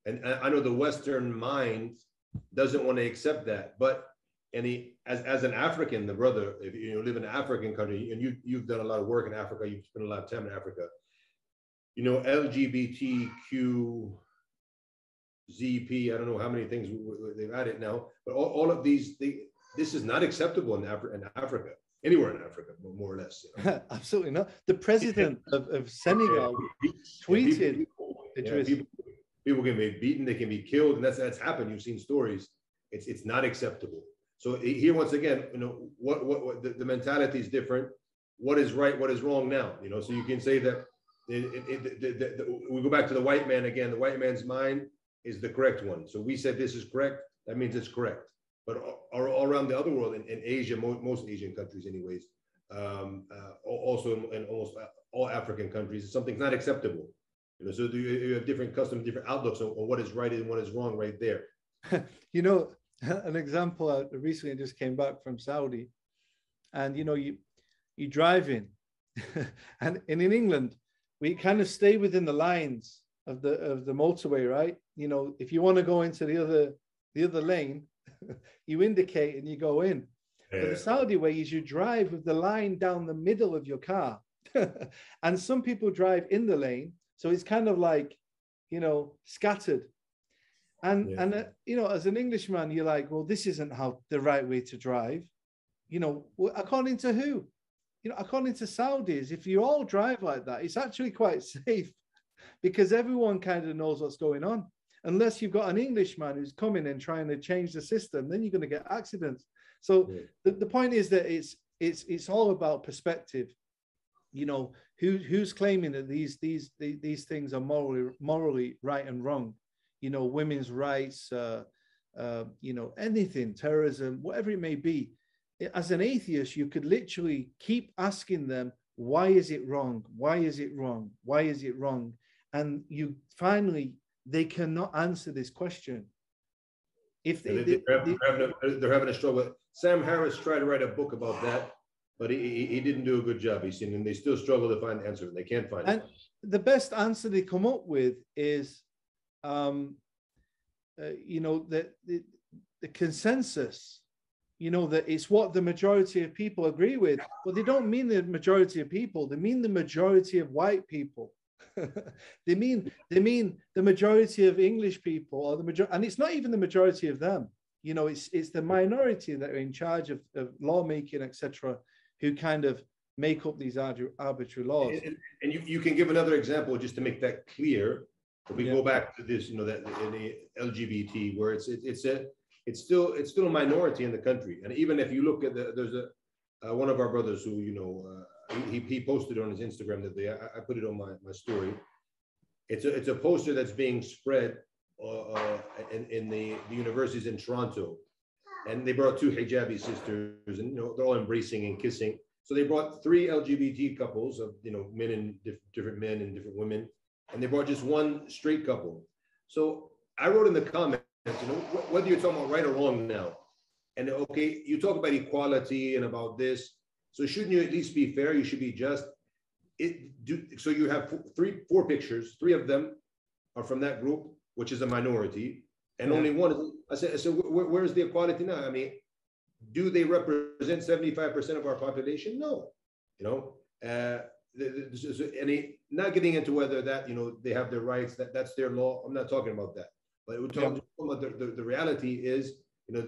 and I know the Western mind doesn't want to accept that. But as an African, the brother, if you live in an African country, and you've done a lot of work in Africa, you've spent a lot of time in Africa, LGBTQ, ZP, I don't know how many things they've added now, but all of these, this is not acceptable in Africa, anywhere in Africa, more or less. Absolutely not. The president of Senegal tweeted, people can be beaten, they can be killed, and that's happened. You've seen stories. It's not acceptable. So here, once again, what the mentality is different. What is right? What is wrong now? So you can say that we go back to the white man again. The white man's mind is the correct one. So we said this is correct. That means it's correct. But all around the other world, in Asia, most Asian countries, anyways, also in almost all African countries, something's not acceptable. So you have different customs, different outlooks on what is right and what is wrong right there. An example, I recently just came back from Saudi, and you driving, and in England, we kind of stay within the lines of the motorway, right? If you want to go into the other lane, you indicate and you go in. Yeah. But the Saudi way is you drive with the line down the middle of your car. And some people drive in the lane, so it's kind of like, scattered. And as an Englishman, you're like, well, this isn't the right way to drive. According to who? According to Saudis, if you all drive like that, it's actually quite safe, because everyone kind of knows what's going on. Unless you've got an Englishman who's coming and trying to change the system, then you're going to get accidents. So the point is that it's all about perspective. Who's claiming that these things are morally right and wrong? Women's rights, anything, terrorism, whatever it may be. As an atheist, you could literally keep asking them, why is it wrong? Why is it wrong? Why is it wrong? And they cannot answer this question. If they're having a struggle. Sam Harris tried to write a book about that, but he didn't do a good job. And they still struggle to find the answer. They can't find it. And the best answer they come up with is, the consensus. That it's what the majority of people agree with. But they don't mean the majority of people. They mean the majority of white people. they mean the majority of English people, or and it's not even the majority of them. It's the minority that are in charge of lawmaking, etc., who kind of make up these arbitrary laws. And you can give another example just to make that clear. If we go back to this, that in the LGBT, where it's still a minority in the country. And even if you look at there's one of our brothers who he posted on his Instagram that I put it on my story. It's a poster that's being spread in the universities in Toronto, and they brought two hijabi sisters, and they're all embracing and kissing. So they brought 3 LGBT couples of men and different men and different women, and they brought just one straight couple. So I wrote in the comments, whether you're talking about right or wrong now, and okay, you talk about equality and about this, so shouldn't you at least be fair? You should be just. So you have 4 pictures, 3 of them are from that group, which is a minority, and only one. I said, where's the equality now? I mean, do they represent 75% of our population? No, not getting into whether that they have their rights, that's their law. I'm not talking about that, but we're talking about the reality is they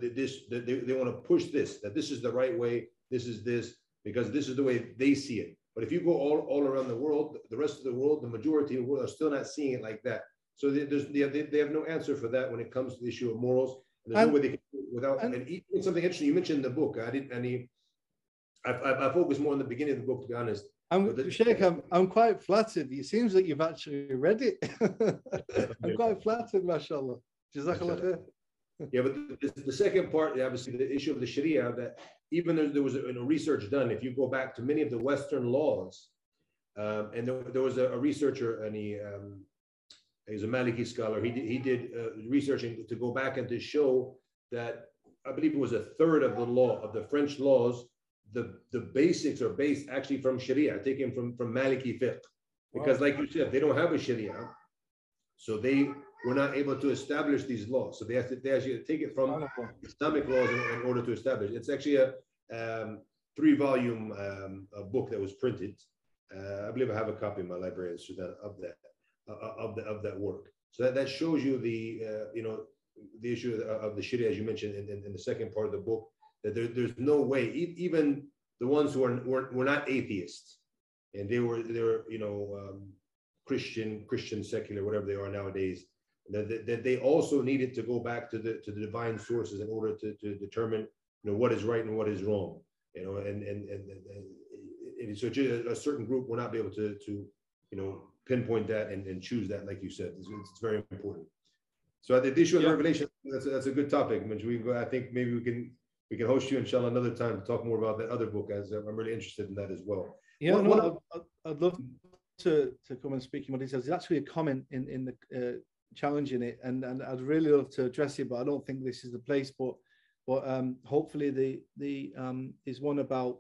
want to push this, that this is the right way, this is this, because this is the way they see it. But if you go all around the world, the rest of the world, the majority of the world are still not seeing it like that. So they have no answer for that when it comes to the issue of morals. And there's no way they can do it without. And even something interesting you mentioned in the book. I focused more on the beginning of the book, to be honest. Sheikh, I'm quite flattered. It seems like you've actually read it. I'm quite flattered, mashallah. Jazakallah khair. Yeah, but the second part, obviously, the issue of the Sharia, that even there was a research done, if you go back to many of the Western laws, and there was a researcher, and he's a Maliki scholar. He did researching to go back and to show that I believe it was 1/3 of the law of the French laws. The basics are based actually from Sharia, taken from Maliki fiqh, because like you said, they don't have a Sharia, so they were not able to establish these laws. So they actually take it from Islamic laws in order to establish. It's actually a 3-volume book that was printed. I believe I have a copy in my library in Sudan of that work. So that shows you the the issue of the Sharia, as you mentioned in the second part of the book, that there's no way, even the ones who were not atheists, and they were Christian, secular, whatever they are nowadays, that they also needed to go back to the divine sources in order to determine what is right and what is wrong. And so a certain group will not be able to pinpoint that and choose that, like you said. It's very important. So the issue of revelation, that's a good topic. I think maybe we can host you, inshallah, another time to talk more about that other book, as I'm really interested in that as well. Yeah, I'd love to come and speak in more details. There's actually a comment in the challenging it, and I'd really love to address it, but I don't think this is the place. But hopefully the is one about,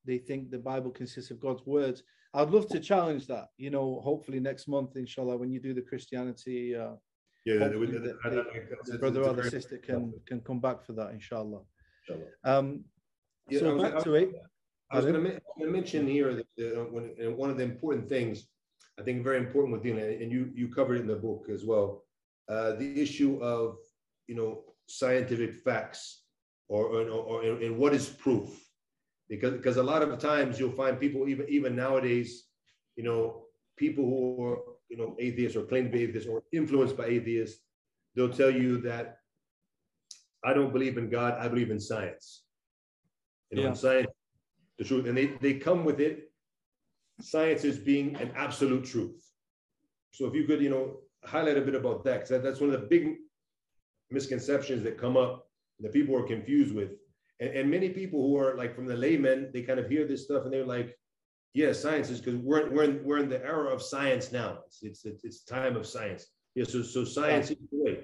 they think the Bible consists of God's words. I'd love to challenge that. Hopefully next month, inshallah, when you do the Christianity. The brother or the sister can come back for that, inshallah. So back to it. I was going to mention here that one of the important things, I think very important with Dina, and you covered it in the book as well, the issue of scientific facts and what is proof, because a lot of times you'll find people even nowadays, people who are atheists or claim to be atheists or influenced by atheists, they'll tell you that I don't believe in God, I believe in science. In science, the truth, and they come with it, science as being an absolute truth. So if you could, highlight a bit about that, because that's one of the big misconceptions that come up that people are confused with, and many people who are like from the laymen, they kind of hear this stuff and they're like, yeah, science is, because we're in the era of science now. It's time of science. Yeah, so science is the way.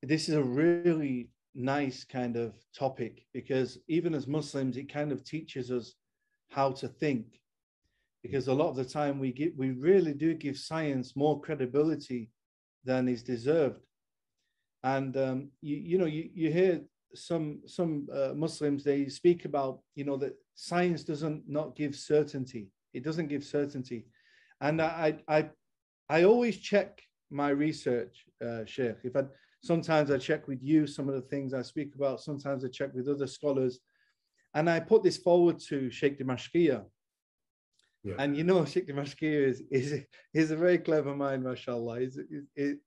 This is a really nice kind of topic, because even as Muslims, it kind of teaches us how to think, because a lot of the time we really do give science more credibility than is deserved. And you hear some Muslims, they speak about that science doesn't not give certainty. It doesn't give certainty. And I always check my research, Sheikh. Sometimes I check with you some of the things I speak about. Sometimes I check with other scholars, and I put this forward to Sheikh Dimashqiya. Yeah. And Sheikh Dimashqiya is a very clever mind, mashallah. And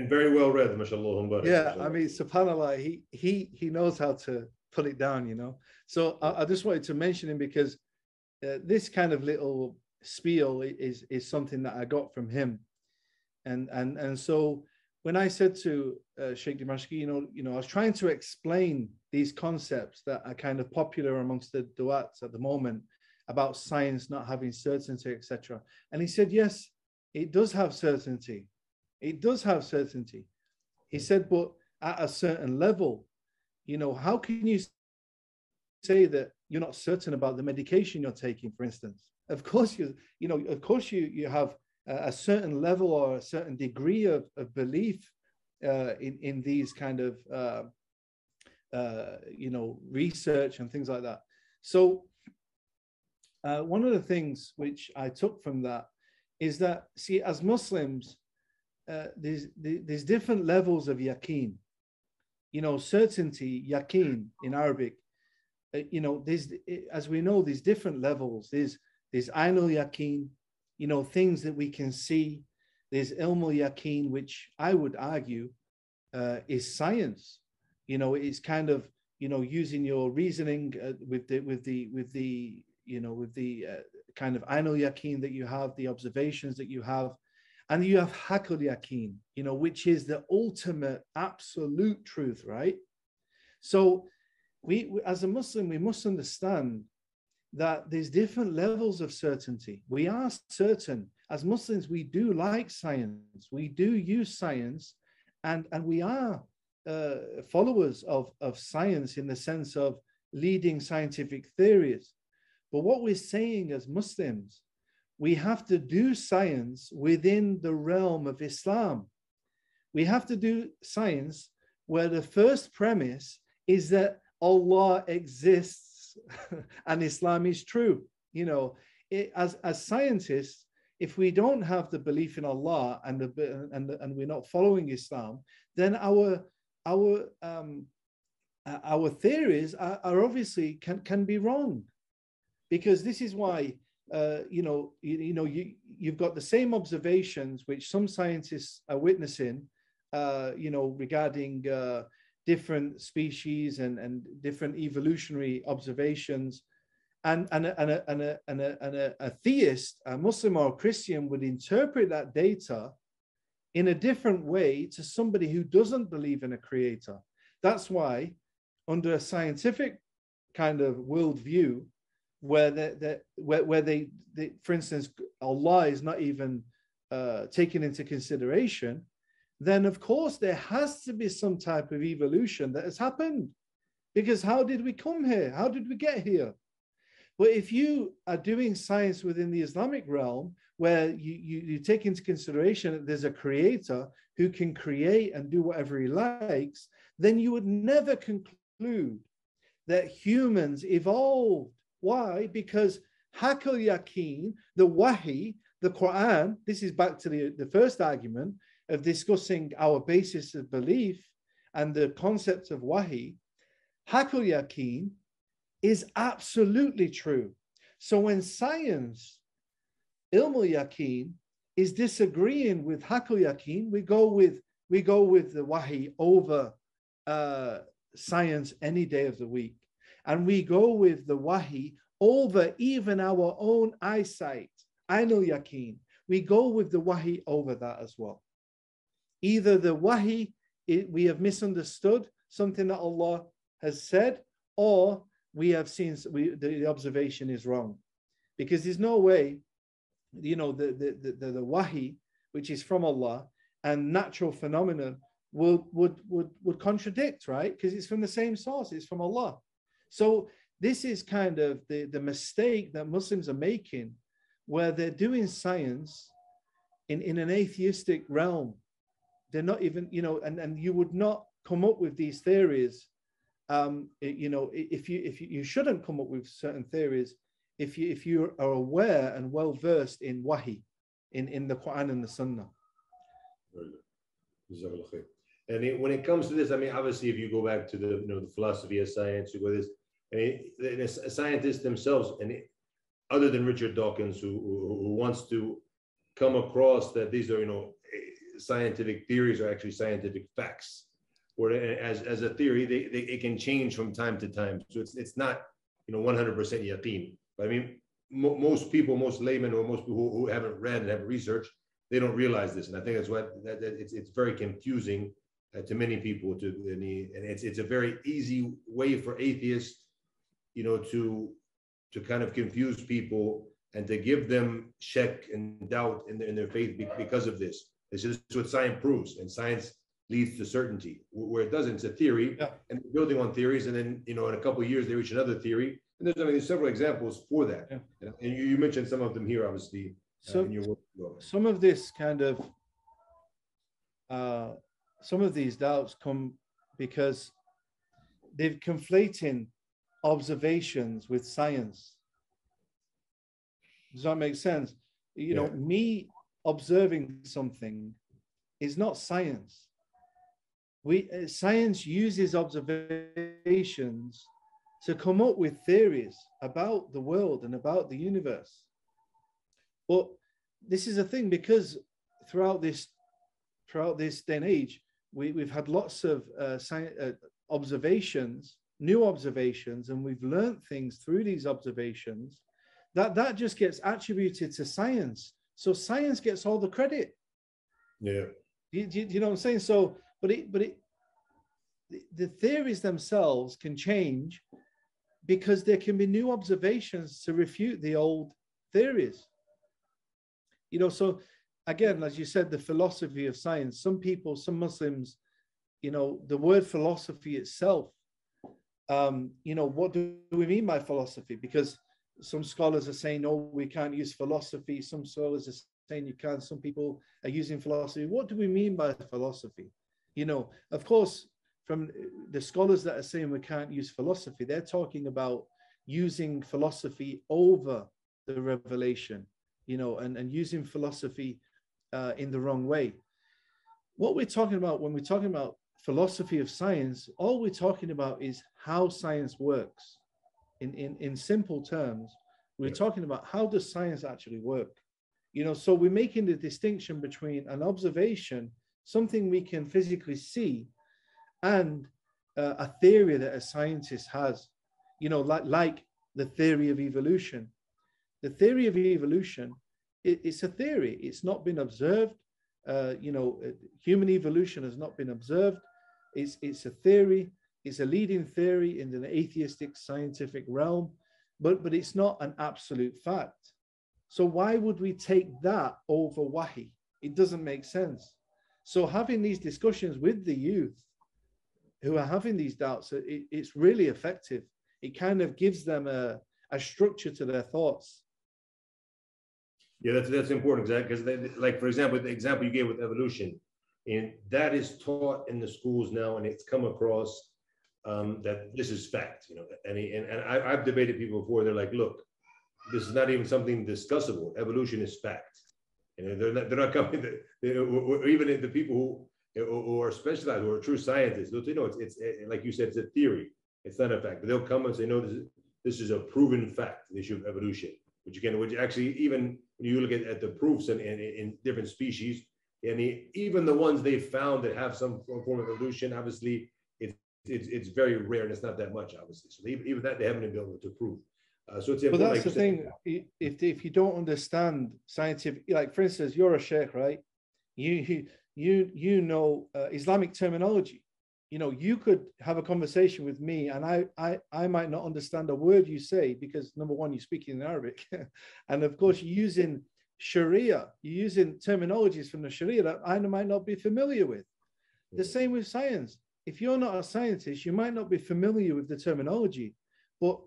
very well read, mashallah. Yeah, I mean, subhanallah, he knows how to put it down, So I just wanted to mention him, because this kind of little spiel is something that I got from him, and so when I said to Sheikh Dimashqi, I was trying to explain these concepts that are kind of popular amongst the du'ats at the moment about science not having certainty, etc. And he said, yes, it does have certainty. It does have certainty. He said, but at a certain level, how can you say that you're not certain about the medication you're taking, for instance? Of course, you have a certain level or a certain degree of belief in these kind of research and things like that. So one of the things which I took from that is that, see, as Muslims, there's different levels of yaqeen. Certainty, yaqeen in Arabic. There's, as we know, there's different levels. There's ainul yaqeen, things that we can see. There's ilmul yaqeen, which I would argue is science. It's kind of using your reasoning with the kind of ainul yaqeen that you have, the observations that you have, and you have haqqul yaqeen, which is the ultimate absolute truth, right? So we as a Muslim, we must understand that there's different levels of certainty. We are certain. As Muslims, we do like science. We do use science, and we are followers of science in the sense of leading scientific theories. But what we're saying as Muslims, we have to do science within the realm of Islam. We have to do science where the first premise is that Allah exists and Islam is true. You know, as scientists, if we don't have the belief in Allah and we're not following Islam, then our theories are obviously can be wrong, because this is why you've got the same observations which some scientists are witnessing, regarding different species and different evolutionary observations, and a theist, a Muslim or a Christian, would interpret that data in a different way to somebody who doesn't believe in a creator. That's why, under a scientific kind of worldview, where they, for instance, Allah is not even taken into consideration, then of course there has to be some type of evolution that has happened. Because how did we come here? How did we get here? But if you are doing science within the Islamic realm, where you take into consideration that there's a creator who can create and do whatever he likes, then you would never conclude that humans evolved. Why? Because Hakal Yaqeen, the Wahi, the Quran, this is back to the first argument of discussing our basis of belief and the concept of Wahi. Hakal Yaqeen is absolutely true. So when science, Ilmul Yaqeen, is disagreeing with Hakal Yaqeen, we go with the Wahi over science any day of the week. And we go with the Wahi over even our own eyesight, Ainul Yaqeen. We go with the Wahi over that as well. Either the Wahi, we have misunderstood something that Allah has said, or we have seen the observation is wrong. Because there's no way, the Wahi, which is from Allah, and natural phenomenon would contradict, right? Because it's from the same source, it's from Allah. So this is kind of the mistake that Muslims are making, where they're doing science in an atheistic realm. They're not even, and you would not come up with these theories. If you shouldn't come up with certain theories if you are aware and well versed in Wahi, in the Quran and the Sunnah. Very good. And when it comes to this, I mean, obviously, if you go back to the philosophy of science, you go this. I mean, the scientists themselves, and other than Richard Dawkins, who wants to come across that these are scientific theories are actually scientific facts, or as a theory, it can change from time to time. So it's not 100% yaqeen. But I mean, most people, most laymen, or most people who haven't read and haven't researched, they don't realize this, and I think that's what it's very confusing to many people. And it's a very easy way for atheists, to kind of confuse people and to give them shak and doubt in their faith because of this. This is what science proves, and science leads to certainty. Where it doesn't, it's a theory, and they're building on theories, and then in a couple of years they reach another theory. And there's several examples for that. Yeah. And you mentioned some of them here, obviously. So in your work. Some of this kind of some of these doubts come because they're conflating observations with science. Does that make sense? Me observing something is not science. Science uses observations to come up with theories about the world and about the universe. But this is a thing, because throughout this day and age, we've had lots of observations, new observations, and we've learned things through these observations that just gets attributed to science. So science gets all the credit. Yeah. You know what I'm saying? So, the theories themselves can change because there can be new observations to refute the old theories. So again, as you said, the philosophy of science, some people, some Muslims, the word philosophy itself, what do we mean by philosophy? Because some scholars are saying, no, we can't use philosophy. Some scholars are saying you can. Some people are using philosophy. What do we mean by philosophy? You know, of course, from the scholars that are saying we can't use philosophy, they're talking about using philosophy over the revelation, you know, and using philosophy in the wrong way. What we're talking about when we're talking about philosophy of science, all we're talking about is how science works. In simple terms, we're talking about how does science actually work? You know, so we're making the distinction between an observation, something we can physically see, and a theory that a scientist has, you know, like the theory of evolution. The theory of evolution, it's a theory. It's not been observed. You know, human evolution has not been observed. It's a theory. It's a leading theory in the atheistic scientific realm, but it's not an absolute fact. So why would we take that over wahi? It doesn't make sense. So having these discussions with the youth who are having these doubts, it's really effective. It kind of gives them a structure to their thoughts. Yeah, that's important, because like, for example, the example you gave with evolution, and that is taught in the schools now, and it's come across that this is fact, you know, and I've debated people before. They're like, look, this is not even something discussable. Evolution is fact. You know, they're not coming, or even the people who are specialized, who are true scientists, they'll say, no, it's like you said, it's a theory. It's not a fact. But they'll come and say, no, this is a proven fact, the issue of evolution, which actually, even when you look at the proofs in different species, and even the ones they found that have some form of evolution, obviously, it's very rare, and it's not that much, obviously. So even that they haven't been able to prove. So it's important. But that's the thing. If you don't understand scientific, like for instance, you're a sheikh, right? You know Islamic terminology. You know, you could have a conversation with me, and I might not understand a word you say because, number one, you're speaking in Arabic, and of course you're using Sharia, you're using terminologies from the Sharia that I might not be familiar with. The same with science. If you're not a scientist, you might not be familiar with the terminology, but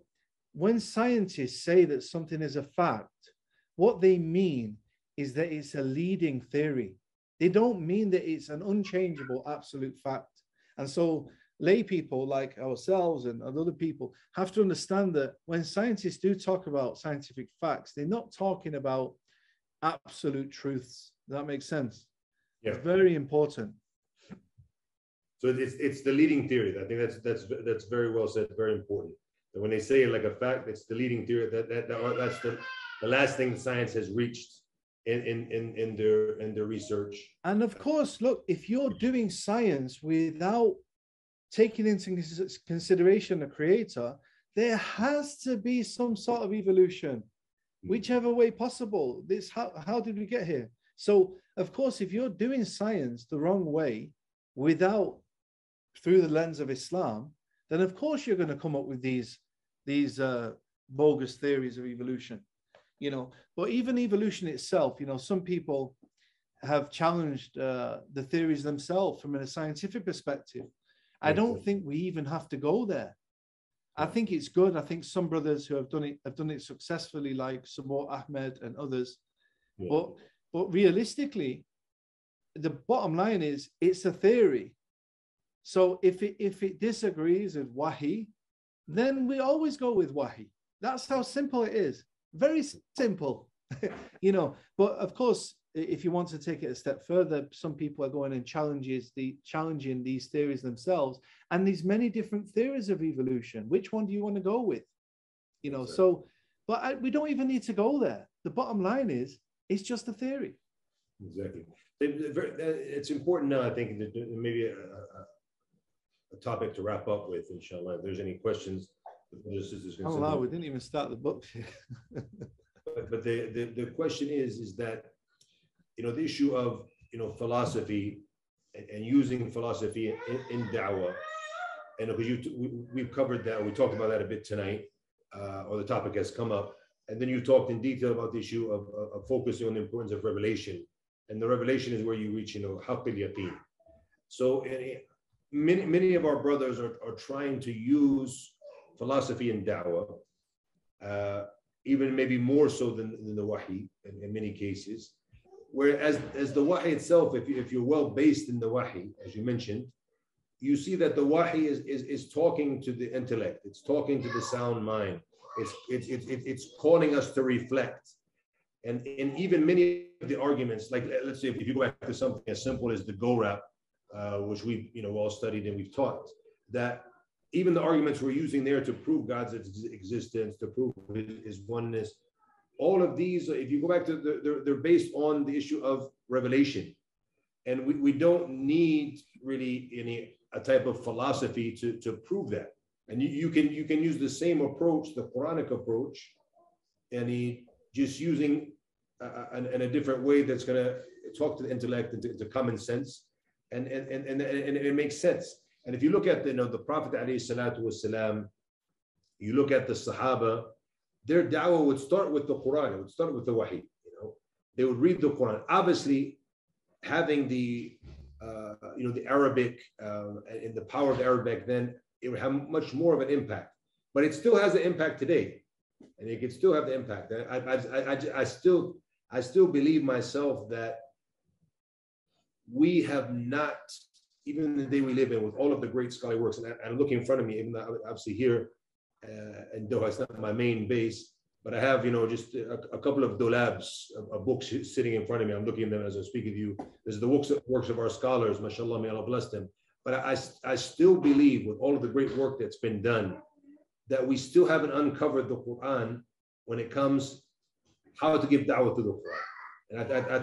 when scientists say that something is a fact, what they mean is that it's a leading theory. They don't mean that it's an unchangeable absolute fact. And so lay people like ourselves and other people have to understand that when scientists do talk about scientific facts, they're not talking about absolute truths. Does that make sense? Yeah. It's very important. So it's the leading theory. I think that's very well said, very important. And when they say it like a fact, it's the leading theory. That's the last thing science has reached in their research. And of course, look, if you're doing science without taking into consideration the creator, there has to be some sort of evolution, whichever way possible. How did we get here? So of course, if you're doing science the wrong way, through the lens of Islam, then of course you're going to come up with these bogus theories of evolution, you know. But even evolution itself, you know, some people have challenged the theories themselves from a scientific perspective. I don't think we even have to go there. I think it's good. I think some brothers who have done it successfully, like Sabot Ahmed and others. Yeah. But realistically, the bottom line is it's a theory. So if it disagrees with wahi, then we always go with wahi. That's how simple it is. Very simple, you know. But of course, if you want to take it a step further, some people are going and challenging these theories themselves, and these many different theories of evolution. Which one do you want to go with? You know. So, but we don't even need to go there. The bottom line is it's just a theory. Exactly. It's important now, I think, maybe a topic to wrap up with, inshallah. If there's any questions, oh wow, we didn't even start the book. but the question is that, you know, the issue of, you know, philosophy and using philosophy in da'wah, and because we've covered that, we talked about that a bit tonight, or the topic has come up, and then you talked in detail about the issue of focusing on the importance of revelation, and the revelation is where you reach, you know, haqq al-yaqeen. So many of our brothers are trying to use philosophy in da'wah, even maybe more so than the wahi in many cases. Whereas as the wahi itself, if you're well based in the wahi, as you mentioned, you see that the wahi is talking to the intellect, it's talking to the sound mind, it's calling us to reflect. And even many of the arguments, like let's say if you go back to something as simple as the go rap, which we've all studied and we've taught, that even the arguments we're using there to prove God's existence, to prove his oneness, all of these, if you go back to, they're based on the issue of revelation. And we don't need really a type of philosophy to prove that. And you can use the same approach, the Quranic approach, and just using in a different way that's going to talk to the intellect and to common sense, and it makes sense. And if you look at the Prophet alayhi salatu wasalam, you look at the Sahaba, their da'wah would start with the Quran, it would start with the wahi. They would read the Quran. Obviously, having the Arabic and the power of the Arabic then, it would have much more of an impact. But it still has an impact today, and it can still have the impact. I still believe myself that we have not, even in the day we live in, with all of the great scholarly works, and I look in front of me, even though I'm obviously here in Doha, it's not my main base, but I have, just a couple of dolabs of books sitting in front of me. I'm looking at them as I speak with you. There's the works of our scholars, mashallah, may Allah bless them. But I still believe, with all of the great work that's been done, that we still haven't uncovered the Quran when it comes how to give da'wah to the Quran. And I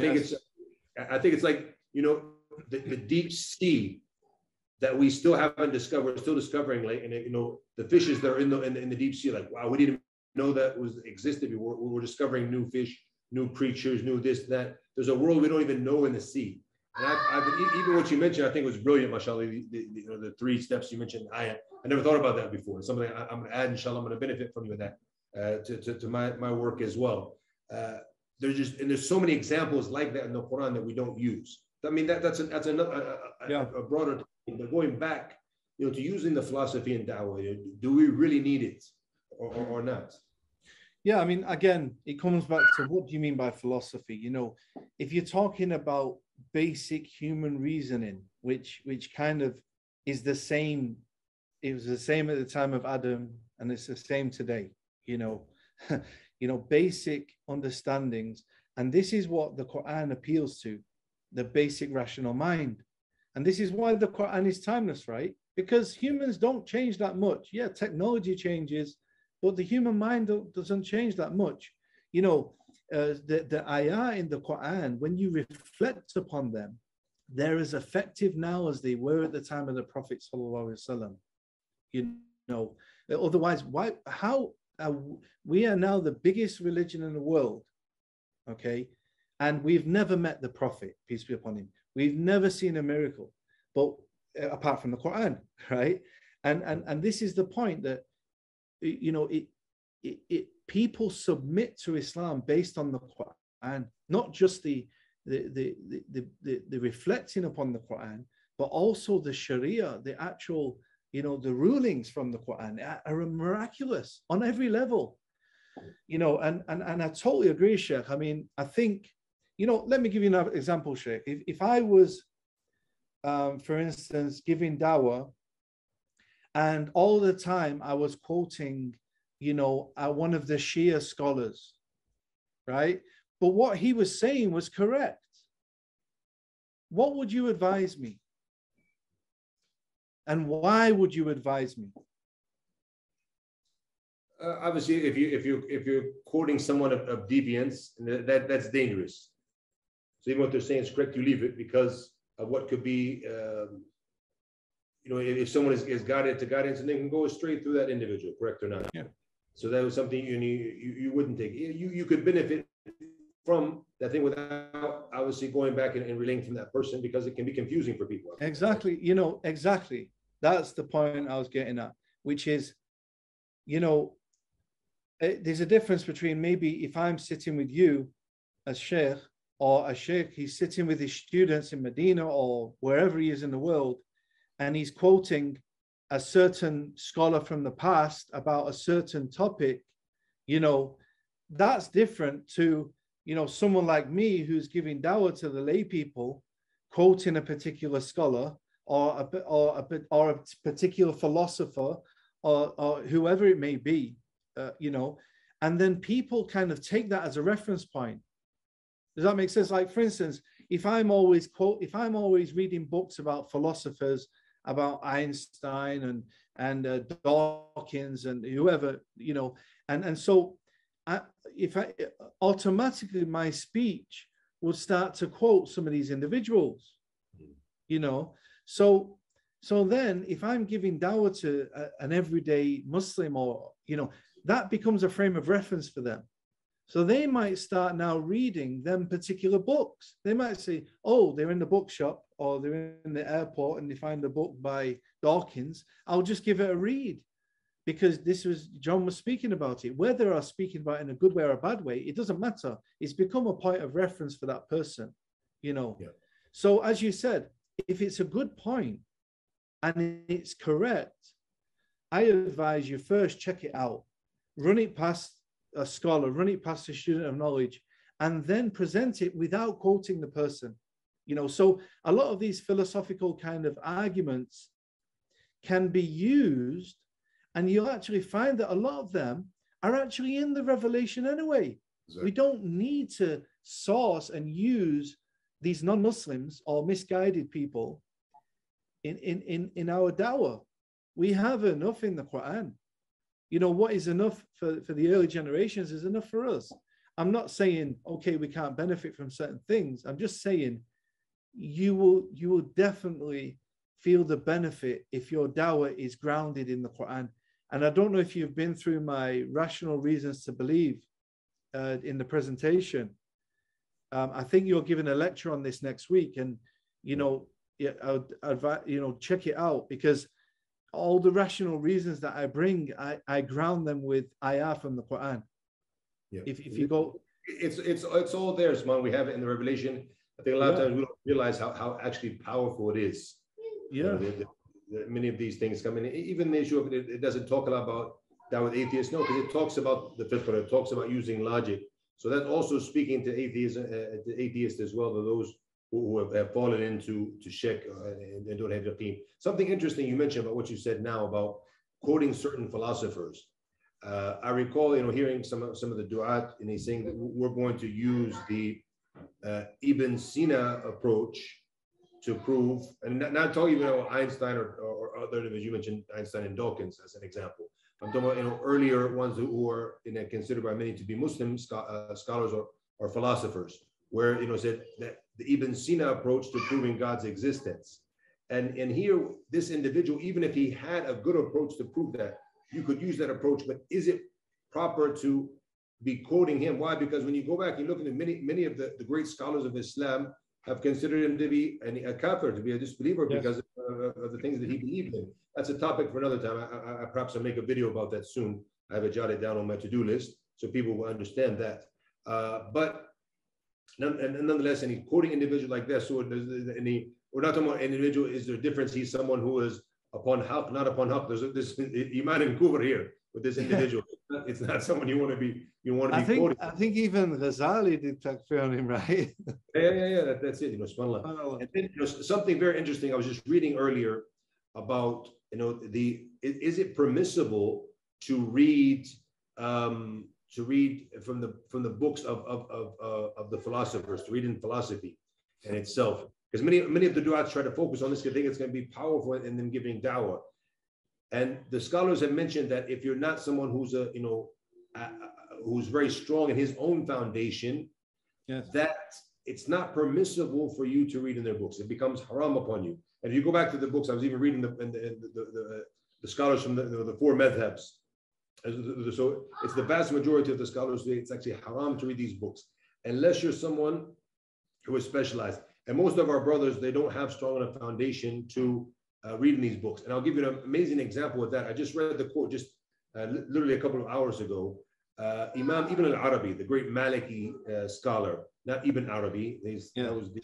think it's like, the deep sea that we still haven't discovered, still discovering, like, and the fishes that are in the deep sea, like, wow, we didn't know that existed. We're discovering new fish, new creatures, new this, that. There's a world we don't even know in the sea. And even what you mentioned, I think was brilliant, mashallah, the 3 steps you mentioned. I never thought about that before. It's something I'm going to add, inshallah. I'm going to benefit from you with that to my work as well. There's so many examples like that in the Quran that we don't use. I mean, that's another a broader thing. But going back, to using the philosophy in da'wah, do we really need it or not? Yeah, I mean, again, it comes back to what do you mean by philosophy? If you're talking about basic human reasoning, which kind of is the same, it was the same at the time of Adam, and it's the same today. Basic understandings, and this is what the Quran appeals to, the basic rational mind. And this is why the Quran is timeless, right? Because humans don't change that much. Yeah, technology changes, but the human mind doesn't change that much. The ayah in the Quran, when you reflect upon them, they're as effective now as they were at the time of the Prophet sallallahu alaihi wasallam. Otherwise, we are now the biggest religion in the world, okay? And we've never met the Prophet, peace be upon him. We've never seen a miracle, but apart from the Quran, right? And this is the point that, people submit to Islam based on the Quran, not just the reflecting upon the Quran, but also the Sharia, the actual, the rulings from the Quran are miraculous on every level, and I totally agree, Sheikh. I mean, I think, let me give you another example, Sheikh. If I was, for instance, giving dawah, and all the time I was quoting, one of the Shia scholars, right? But what he was saying was correct. What would you advise me? And why would you advise me? Obviously, if you're quoting someone of deviance, that's dangerous. So even what they're saying is correct, you leave it because of what could be, if someone is guided to guidance, and they can go straight through that individual, correct or not? Yeah. So that was something you wouldn't take. You could benefit from that thing without obviously going back and relating from that person, because it can be confusing for people. Exactly. Exactly. That's the point I was getting at, which is, there's a difference between maybe if I'm sitting with you as Sheikh, or a Sheikh, he's sitting with his students in Medina or wherever he is in the world, and he's quoting a certain scholar from the past about a certain topic, that's different to, you know, someone like me who's giving dawah to the lay people, quoting a particular scholar or a particular philosopher or whoever it may be, you know, and then people kind of take that as a reference point. Does that make sense? Like, for instance, if I'm always reading books about philosophers, about Einstein and Dawkins and whoever, you know, and so automatically my speech would start to quote some of these individuals, you know. So then if I'm giving dawah to an everyday Muslim, or, you know, that becomes a frame of reference for them. So they might start now reading them particular books. They might say, oh, they're in the bookshop or they're in the airport and they find a book by Dawkins. I'll just give it a read because John was speaking about it. Whether I'm speaking about it in a good way or a bad way, it doesn't matter. It's become a point of reference for that person, you know. Yeah. So as you said, if it's a good point and it's correct, I advise you first check it out, run it past a scholar, run it past a student of knowledge, and then present it without quoting the person. You know, so a lot of these philosophical kind of arguments can be used, and you'll actually find that a lot of them are actually in the revelation anyway. Exactly. We don't need to source and use these non-Muslims or misguided people in our dawah. We have enough in the Quran. You know, what is enough for the early generations is enough for us. I'm not saying, okay, we can't benefit from certain things. I'm just saying you will definitely feel the benefit if your dawah is grounded in the Quran. And I don't know if you've been through my rational reasons to believe in the presentation. I think you're giving a lecture on this next week, and, you know, check it out, because all the rational reasons that I bring, I ground them with ayah from the Quran. Yeah. If you go, it's all there, man. We have it in the Revelation. I think a lot of times we don't realize how actually powerful it is. Yeah. Many of these things come in. Even the issue of it doesn't talk a lot about that with atheists. No, because it talks about the fiqh, it talks about using logic. So that's also speaking to atheists as well, to those who have fallen into Sheikh and don't have yaqeen. Something interesting you mentioned about what you said now about quoting certain philosophers. I recall, you know, hearing some of the du'at, and he's saying that we're going to use the Ibn Sina approach to prove, and not talking about Einstein or other individuals. You mentioned Einstein and Dawkins as an example. I'm talking about, you know, earlier ones who are considered by many to be Muslim scholars or philosophers, where, you know, said that the Ibn Sina approach to proving God's existence. And here, this individual, even if he had a good approach to prove that, you could use that approach, but is it proper to be quoting him? Why? Because when you go back, you look at many of the great scholars of Islam have considered him to be a kafir, to be a disbeliever, yes, because of the things that he believed in. That's a topic for another time. I perhaps I'll make a video about that soon. I have it jotted down on my to-do list so people will understand that. But nonetheless, any quoting individual like that, so we're not talking about an individual. Is there a difference? He's someone who is upon haqq, not upon haqq. There's this iman and kufr here with this individual. It's not someone you want to be. Quoting. I think even Ghazali did takfir on him, right? Yeah. That's it. You know, subhanAllah. And then, you know, something very interesting. I was just reading earlier about, you know, is it permissible to read from the books of the philosophers, to read in philosophy in itself? Because many of the du'ats try to focus on this. They think it's going to be powerful in them giving dawah. And the scholars have mentioned that if you're not someone who's who's very strong in his own foundation, yes, that it's not permissible for you to read in their books. It becomes haram upon you. And if you go back to the books, I was even reading the scholars from the four madhabs. So it's the vast majority of the scholars say it's actually haram to read these books unless you're someone who is specialized. And most of our brothers, they don't have strong enough foundation to read in these books. And I'll give you an amazing example of that. I just read the quote just literally a couple of hours ago. Imam Ibn al-Arabi, the great Maliki scholar, not Ibn Arabi. Yeah. That was the,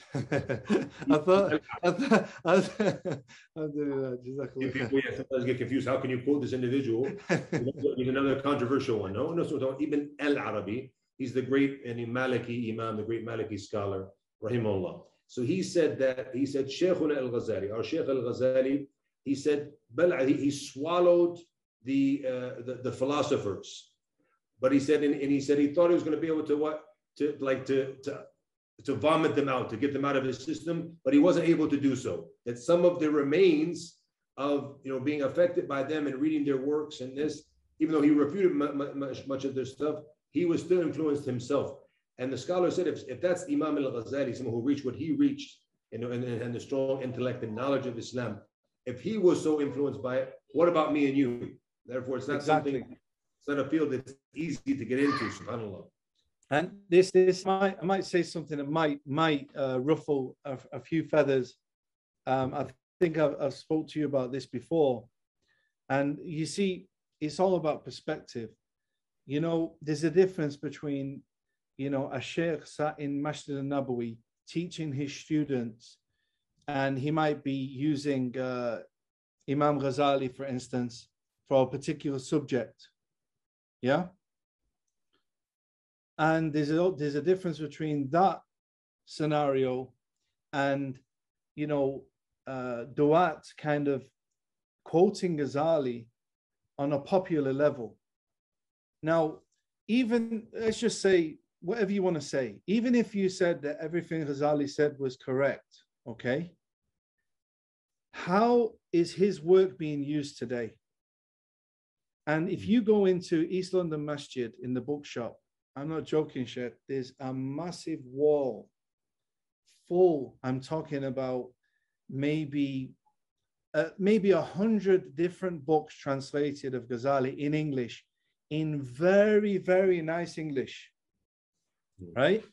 sometimes get confused. How can you quote this individual? He's another controversial one. No, so Ibn al-Arabi. He's the great Maliki Imam, the great Maliki scholar, rahimahullah. So he said Sheikhuna al-Ghazali, our Sheikh al-Ghazali, he said, he swallowed the philosophers. But he said, and he said he thought he was going to be able to vomit them out, to get them out of his system, but he wasn't able to do so. That some of the remains of being affected by them and reading their works and this, even though he refuted much of their stuff, he was still influenced himself. And the scholar said, if that's Imam al-Ghazali, someone who reached what he reached, and the strong intellect and knowledge of Islam, if he was so influenced by it, what about me and you? Therefore, it's not something. It's not a field that's easy to get into, subhanAllah. And this I might say something that might ruffle a few feathers. I think I've spoke to you about this before. And you see, it's all about perspective. There's a difference between, a sheikh sat in Masjid al-Nabawi teaching his students, and he might be using Imam Ghazali, for instance, for a particular subject. Yeah. And there's a difference between that scenario and, Duat kind of quoting Ghazali on a popular level. Now, even, let's just say, whatever you want to say, even if you said that everything Ghazali said was correct, okay, how is his work being used today? And if you go into East London Masjid in the bookshop, I'm not joking, Sheikh, there's a massive wall full. I'm talking about maybe 100 different books translated of Ghazali in English, in very, very nice English, right?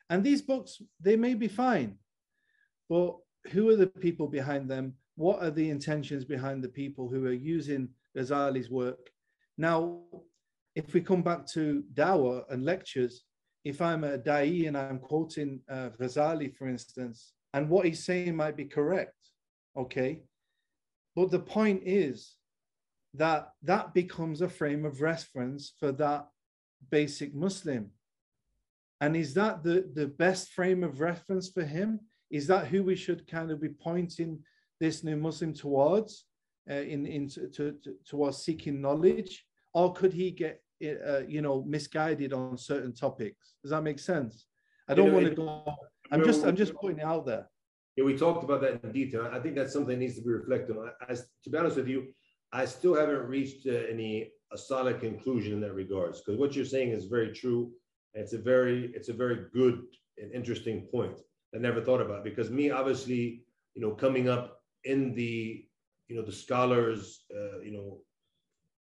And these books, they may be fine, but who are the people behind them? What are the intentions behind the people who are using Ghazali's work? Now, if we come back to dawah and lectures, if I'm a da'i and I'm quoting Ghazali, for instance, and what he's saying might be correct, okay? But the point is that that becomes a frame of reference for that basic Muslim. And is that the best frame of reference for him? Is that who we should kind of be pointing this new Muslim towards, towards seeking knowledge? Or could he get, misguided on certain topics? Does that make sense? I don't want to go. I'm just putting it out there. Yeah, we talked about that in detail. I think that's something that needs to be reflected on. To be honest with you, I still haven't reached a solid conclusion in that regards, because what you're saying is very true. And it's a very good and interesting point. I never thought about it, because me, obviously, coming up in the scholars,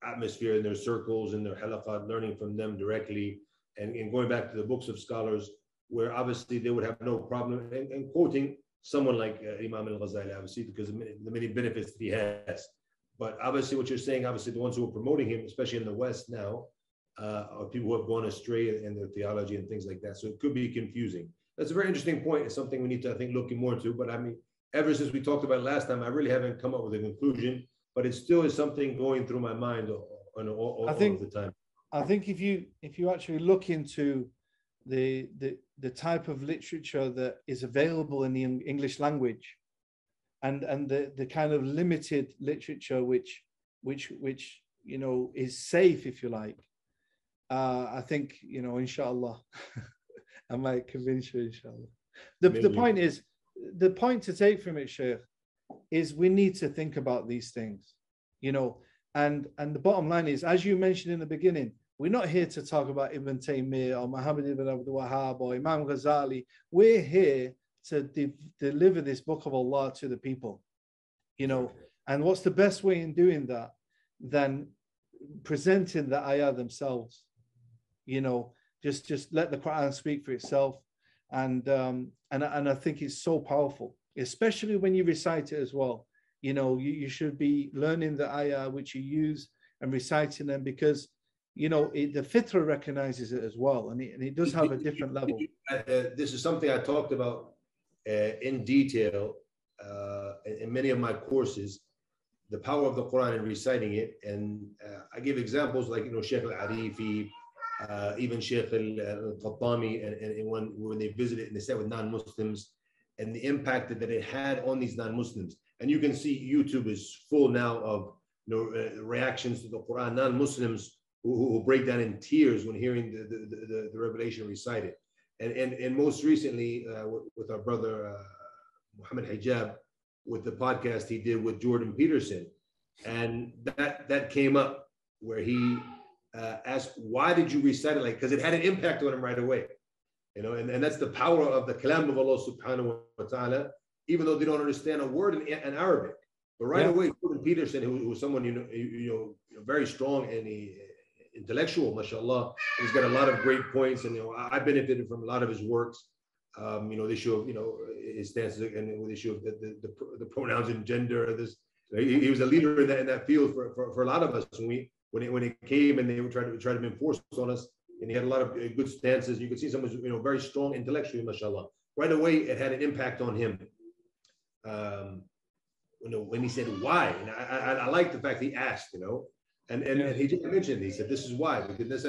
atmosphere in their circles, in their halaqat, learning from them directly, and going back to the books of scholars, where obviously they would have no problem in quoting someone like Imam al-Ghazali, obviously, because of the many benefits that he has. But obviously what you're saying, obviously the ones who are promoting him, especially in the West now, are people who have gone astray in their theology and things like that. So it could be confusing. That's a very interesting point. It's something we need to, I think, look more into. But I mean, ever since we talked about it last time, I really haven't come up with a conclusion, but it still is something going through my mind all the time. I think if you actually look into the type of literature that is available in the English language, and the kind of limited literature which is safe, if you like, I think inshallah, I might convince you, inshallah. The point to take from it, Sheikh, is we need to think about these things, and the bottom line is, as you mentioned in the beginning, we're not here to talk about Ibn Taymiyyah or Muhammad ibn Abdul Wahhab or Imam Ghazali. We're here to deliver this book of Allah to the people, and what's the best way in doing that than presenting the ayah themselves? Just let the Quran speak for itself, and I think it's so powerful, especially when you recite it as well. You should be learning the ayah which you use and reciting them, because the fitra recognizes it as well, and it does have a different level. This is something I talked about in detail in many of my courses, the power of the Quran and reciting it. And I give examples like, Sheikh al-Arifi, even Sheikh al-Fattami, and when they visited and they sat with non-Muslims, and the impact that it had on these non-Muslims. And you can see YouTube is full now of reactions to the Quran, non-Muslims who break down in tears when hearing the revelation recited. And most recently with our brother Muhammad Hijab, with the podcast he did with Jordan Peterson, and that came up where he asked, why did you recite it like, because it had an impact on him right away. And that's the power of the kalam of Allah subhanahu wa ta'ala, even though they don't understand a word in Arabic. But right away, Jordan Peterson, who was someone very strong and intellectual, mashallah, he's got a lot of great points, and I benefited from a lot of his works. The issue of his stances and the issue of the pronouns and gender. He was a leader in that field for a lot of us when it came and they were trying to enforce on us. And he had a lot of good stances. You could see someone was very strong intellectually, mashallah. Right away, it had an impact on him. When he said why, and I like the fact he asked, and he just mentioned, he said, this is why, because that's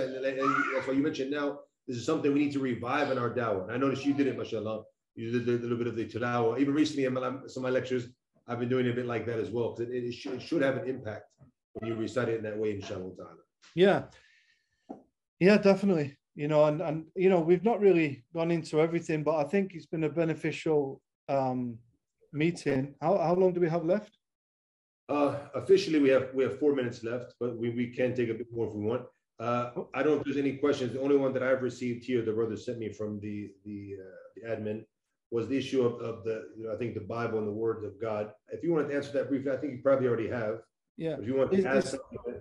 why you mentioned now, this is something we need to revive in our dawah. And I noticed you did it, mashallah. You did a little bit of the tilawah. Even recently in some of my lectures, I've been doing a bit like that as well, because it should have an impact when you recite it in that way, inshallah ta'ala. Yeah, definitely. And we've not really gone into everything, but I think it's been a beneficial meeting. How long do we have left? Officially, we have 4 minutes left, but we can take a bit more if we want. I don't know if there's any questions. The only one that I've received here, the brother sent me from the admin, was the issue of the I think the Bible and the words of God. If you wanted to answer that briefly, I think you probably already have. Yeah. If you want to ask something.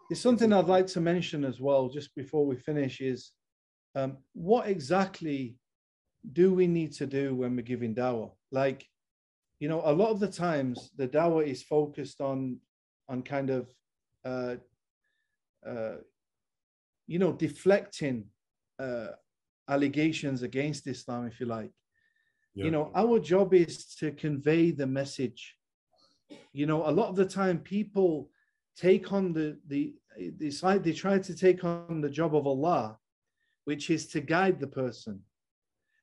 There's something I'd like to mention as well, just before we finish, is what exactly do we need to do when we're giving dawah? Like, a lot of the times the dawah is focused on kind of, deflecting allegations against Islam, if you like. Yeah. Our job is to convey the message. A lot of the time people take on they try to take on the job of Allah, which is to guide the person.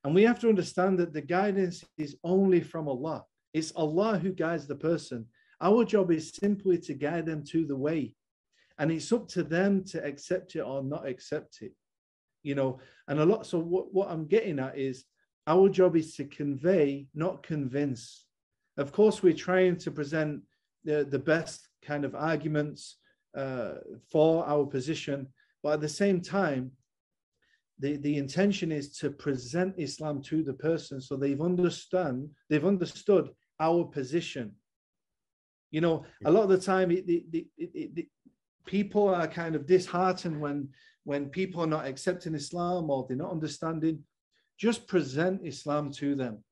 And we have to understand that the guidance is only from Allah. It's Allah who guides the person. Our job is simply to guide them to the way. And it's up to them to accept it or not accept it. So what I'm getting at is our job is to convey, not convince. Of course, we're trying to present the best kind of arguments for our position, but at the same time, the intention is to present Islam to the person so they've understood our position. A lot of the time, people are kind of disheartened when people are not accepting Islam or they're not understanding. Just present Islam to them.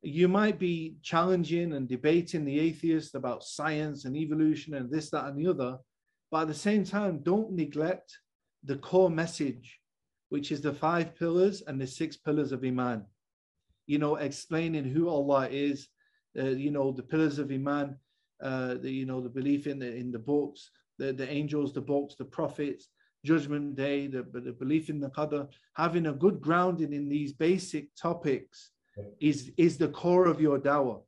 You might be challenging and debating the atheist about science and evolution and this, that, and the other, but at the same time, don't neglect the core message, which is the 5 pillars and the 6 pillars of Iman. Explaining who Allah is, the pillars of Iman, the belief in the books, the angels, the books, the prophets, Judgment Day, the belief in the Qadr. Having a good grounding in these basic topics is the core of your dawah,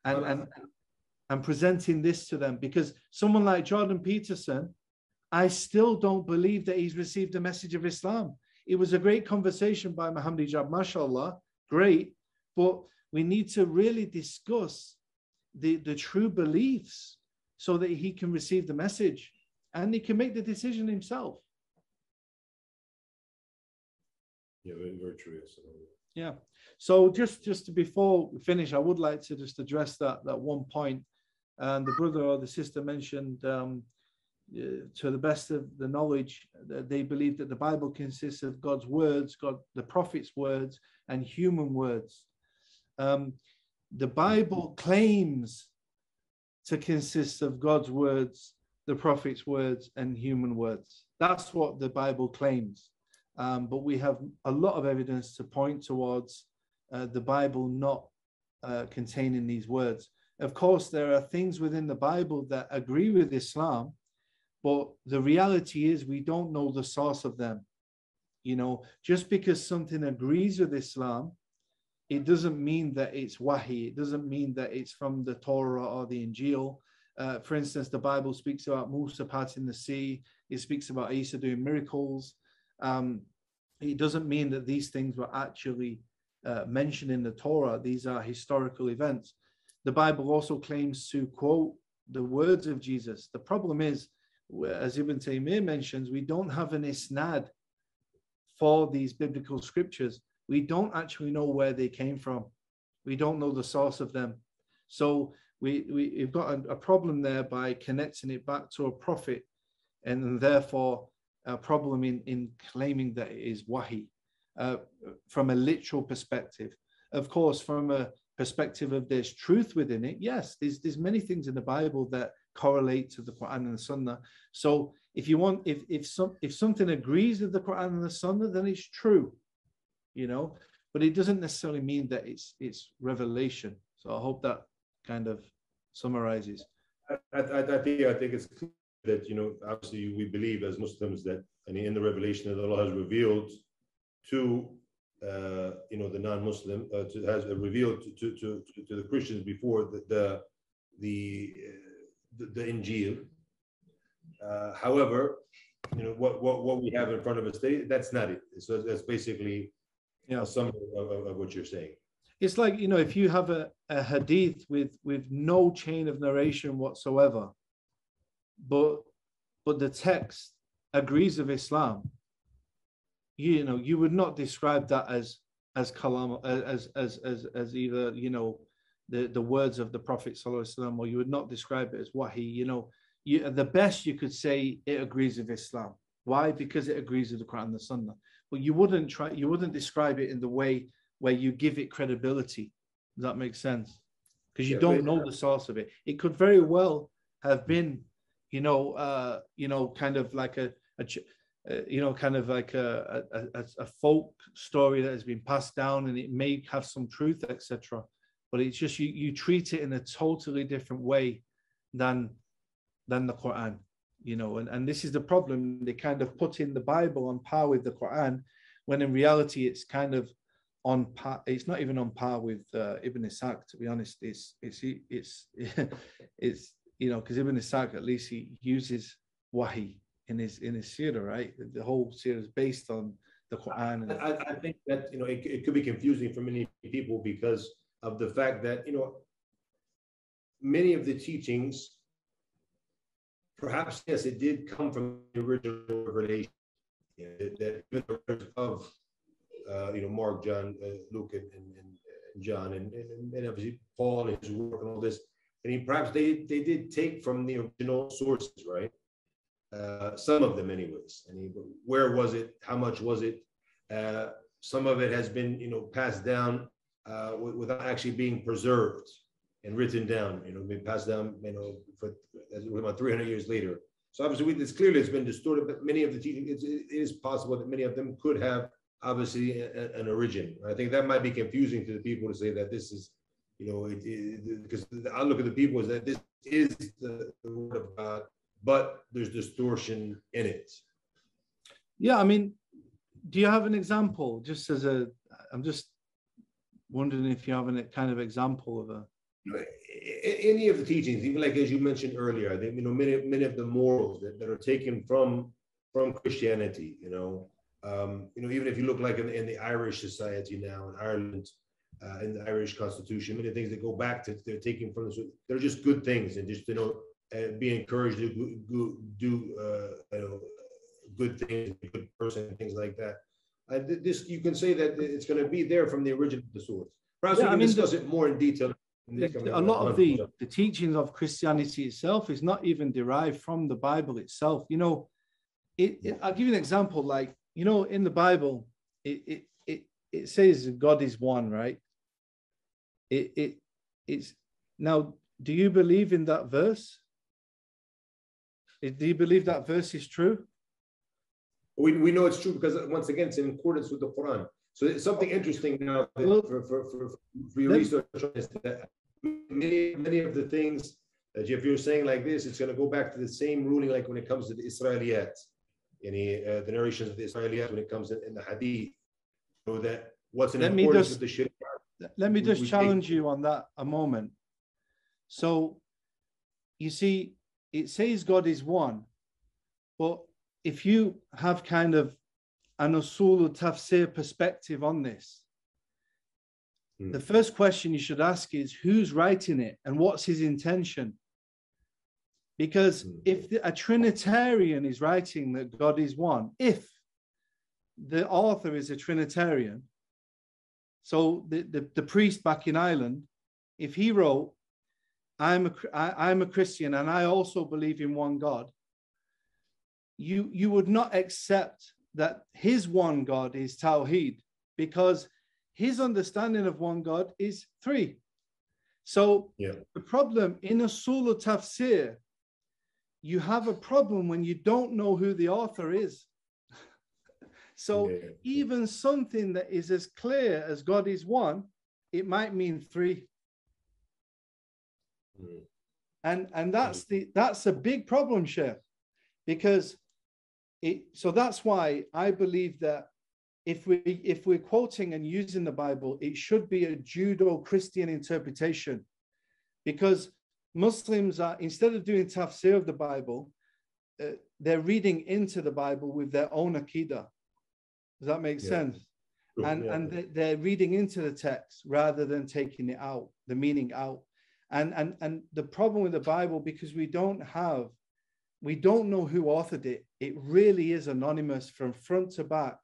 and presenting this to them. Because someone like Jordan Peterson, I still don't believe that he's received the message of Islam. It was a great conversation by Muhammad Hijab, mashallah, great, but we need to really discuss the true beliefs so that he can receive the message and he can make the decision himself. Yeah, very true. Yeah. So just before we finish, I would like to just address that one point. And the brother or the sister mentioned, to the best of the knowledge, they believe that the Bible consists of God's words, the prophet's words, and human words. The Bible claims to consist of God's words the prophet's words and human words. That's what the Bible claims. But we have a lot of evidence to point towards the Bible not containing these words. Of course, there are things within the Bible that agree with Islam, but the reality is we don't know the source of them. You know, just because something agrees with Islam, it doesn't mean that it's wahi. It doesn't mean that it's from the Torah or the Injil. For instance, the Bible speaks about Musa parting the sea. It speaks about Isa doing miracles. It doesn't mean that these things were actually mentioned in the Torah. These are historical events. The Bible also claims to quote the words of Jesus. The problem is, as Ibn Taymiyyah mentions, we don't have an isnad for these biblical scriptures. We don't actually know where they came from. We don't know the source of them. So we've got a problem there by connecting it back to a prophet, and therefore a problem in claiming that it is wahi from a literal perspective. Of course, from a perspective of there's truth within it, yes, there's many things in the Bible that correlate to the Quran and the Sunnah. So if you want, if something agrees with the Quran and the Sunnah, then it's true, you know. But it doesn't necessarily mean that it's revelation. So I hope that kind of summarizes. I think it's clear that, you know, obviously we believe as Muslims that in the revelation that Allah has revealed to you know, the non-Muslim, has revealed to the Christians before the Injil. However, you know, what we have in front of us today, that's not it. So that's basically a summary of what you're saying. It's like, you know, if you have a hadith with no chain of narration whatsoever, but the text agrees with Islam, you know, you would not describe that as kalam, as either, you know, the words of the Prophet ﷺ, or you would not describe it as wahi. You know, the best you could say it agrees with Islam. Why? Because it agrees with the Quran and the Sunnah. But you wouldn't describe it in the way where you give it credibility. Does that make sense? Because you don't know the source of it. It could very well have been, kind of like a folk story that has been passed down, and it may have some truth, etc. But it's just you treat it in a totally different way than the Quran, you know. And this is the problem. They kind of put in the Bible on par with the Quran, when in reality it's kind of on par. It's not even on par with Ibn Ishaq, to be honest. It's you know, because Ibn Ishaq, at least he uses wahi in his seerah, right? The whole seerah is based on the Quran. I think that, you know, it could be confusing for many people because of the fact that, you know, many of the teachings, perhaps, yes, it did come from the original revelation, you know, that of you know, Mark, John, Luke, and John, and obviously Paul and his work and all this. And perhaps they did take from the original sources, right? Some of them, anyways. And where was it? How much was it? Some of it has been, you know, passed down without actually being preserved and written down. You know, been passed down, you know, for about 300 years later. So obviously, it's been distorted. But many of the teachings, it is possible that many of them could have obviously an origin. I think that might be confusing to the people to say that this is, you know, because the outlook of the people is that this is the word of God, but there's distortion in it. Yeah, I mean, do you have an example? Just as I'm just wondering if you have a kind of example of a. Any of the teachings, even like as you mentioned earlier, I think, you know, many of the morals that are taken from Christianity, you know, even if you look like in the Irish society now in Ireland, in the Irish Constitution, many things that go back to, they're taking from this, they're just good things, and just, you know, be encouraged to do you know, good things, be a good person, things like that. This, you can say that it's going to be there from the original source. Perhaps we can discuss it more in detail. A lot of the teachings of Christianity itself is not even derived from the Bible itself. You know, I'll give you an example. Like, you know, in the Bible, it says God is one, right? It's now. Do you believe in that verse? Do you believe that verse is true? We know it's true because once again, it's in accordance with the Quran. So it's something interesting now for your research is that many of the things that if you're saying like this, it's going to go back to the same ruling like when it comes to the Israeliyat, the narrations of the Israeliyat when it comes in the Hadith. So that what's in accordance with the Sharia. Let me just challenge you on that a moment. So you see, it says God is one, but if you have kind of an usul tafsir perspective on this, the first question you should ask is who's writing it and what's his intention? Because if a Trinitarian is writing that God is one, if the author is a Trinitarian, so the priest back in Ireland, if he wrote, I'm a Christian and I also believe in one God, you would not accept that his one God is Tawheed, because his understanding of one God is three. So the problem in Usul Tafsir, you have a problem when you don't know who the author is. So even something that is as clear as God is one, it might mean three. And that's a big problem, Sheikh, because so that's why I believe that if we're quoting and using the Bible, it should be a Judeo-Christian interpretation, because Muslims are, instead of doing tafsir of the Bible, they're reading into the Bible with their own akidah. Does that make sense? And they're reading into the text rather than taking it out, the meaning out. And the problem with the Bible, because we don't know who authored it. It really is anonymous from front to back.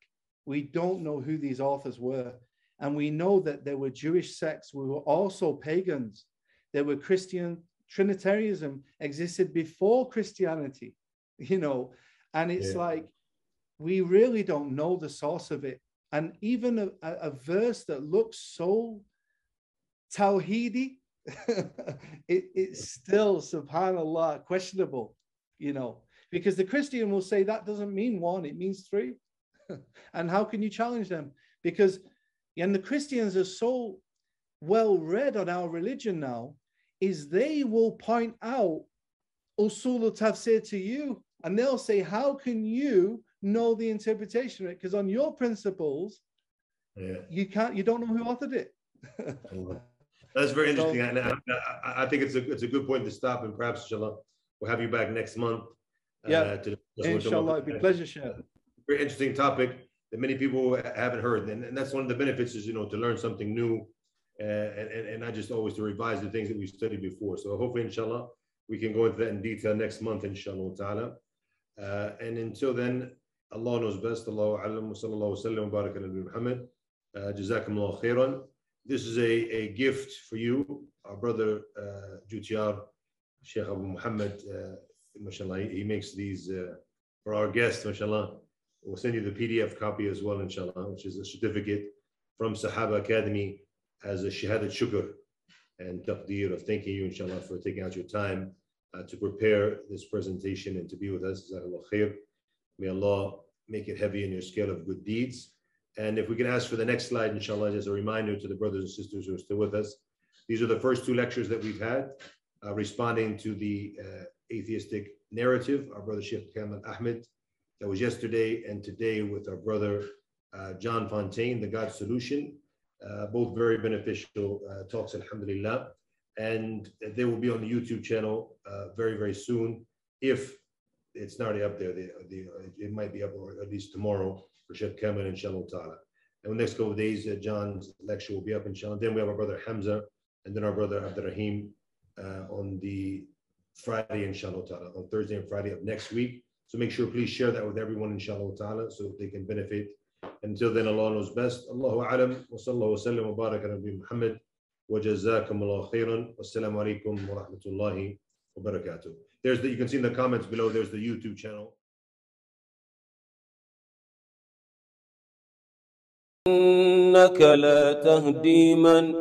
We don't know who these authors were. And we know that there were Jewish sects who were also pagans. There were Christian. Trinitarianism existed before Christianity, and it's like, we really don't know the source of it. And even a verse that looks so Tawheedi, it's still, subhanAllah, questionable, because the Christian will say that doesn't mean one, it means three. And how can you challenge them? Because, and the Christians are so well read on our religion now, is they will point out usul tafsir to you, and they'll say, how can you know the interpretation of it? Because on your principles, you don't know who authored it. That's very interesting. And I think it's a good point to stop, and perhaps, inshallah, we'll have you back next month. Inshallah, it'd be a pleasure, Sheikh. Very interesting topic that many people haven't heard, and that's one of the benefits is to learn something new, and not just always to revise the things that we studied before. So hopefully, inshallah, we can go into that in detail next month, inshallah ta'ala. And until then, Allah knows best. Allahu a'lam wa sallallahu wa sallam wa baraka ala Muhammad. Jazakumullah khairan. This is a gift for you, our brother Jutiyar, Sheikh Abu Muhammad, mashallah, he makes these for our guests, mashallah. We'll send you the PDF copy as well, inshallah, which is a certificate from Sahaba Academy as a shahadat shukr and taqdeer of thanking you, inshallah, for taking out your time to prepare this presentation and to be with us. Jazakallah khair. May Allah make it heavy in your scale of good deeds. And if we can ask for the next slide, inshallah, as a reminder to the brothers and sisters who are still with us. These are the first two lectures that we've had, responding to the atheistic narrative. Our brother Sheikh Kamal Ahmed, that was yesterday, and today with our brother John Fontain, The God's Solution. Both very beneficial talks, alhamdulillah. And they will be on the YouTube channel very, very soon. If it's not already up there, it might be up, or at least tomorrow, for Sheikh Kamal, inshallah ta'ala. And the next couple of days, John's lecture will be up, inshallah. Then we have our brother Hamza, and then our brother Abdurrahim on the Friday, inshallah ta'ala, on Thursday and Friday of next week. So make sure, please share that with everyone, inshallah ta'ala, so that they can benefit. Until then, Allah knows best. Allahu a'lam, wa sallallahu wa sallam wa baraka ala Nabi Muhammad, wa jazakumullahu khairan, wassalamu alaikum wa rahmatullahi wa barakatuh. You can see in the comments below, there's the YouTube channel. إنك لا تهدي من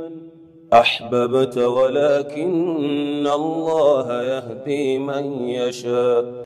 أحببت ولكن الله يهدي من يشاء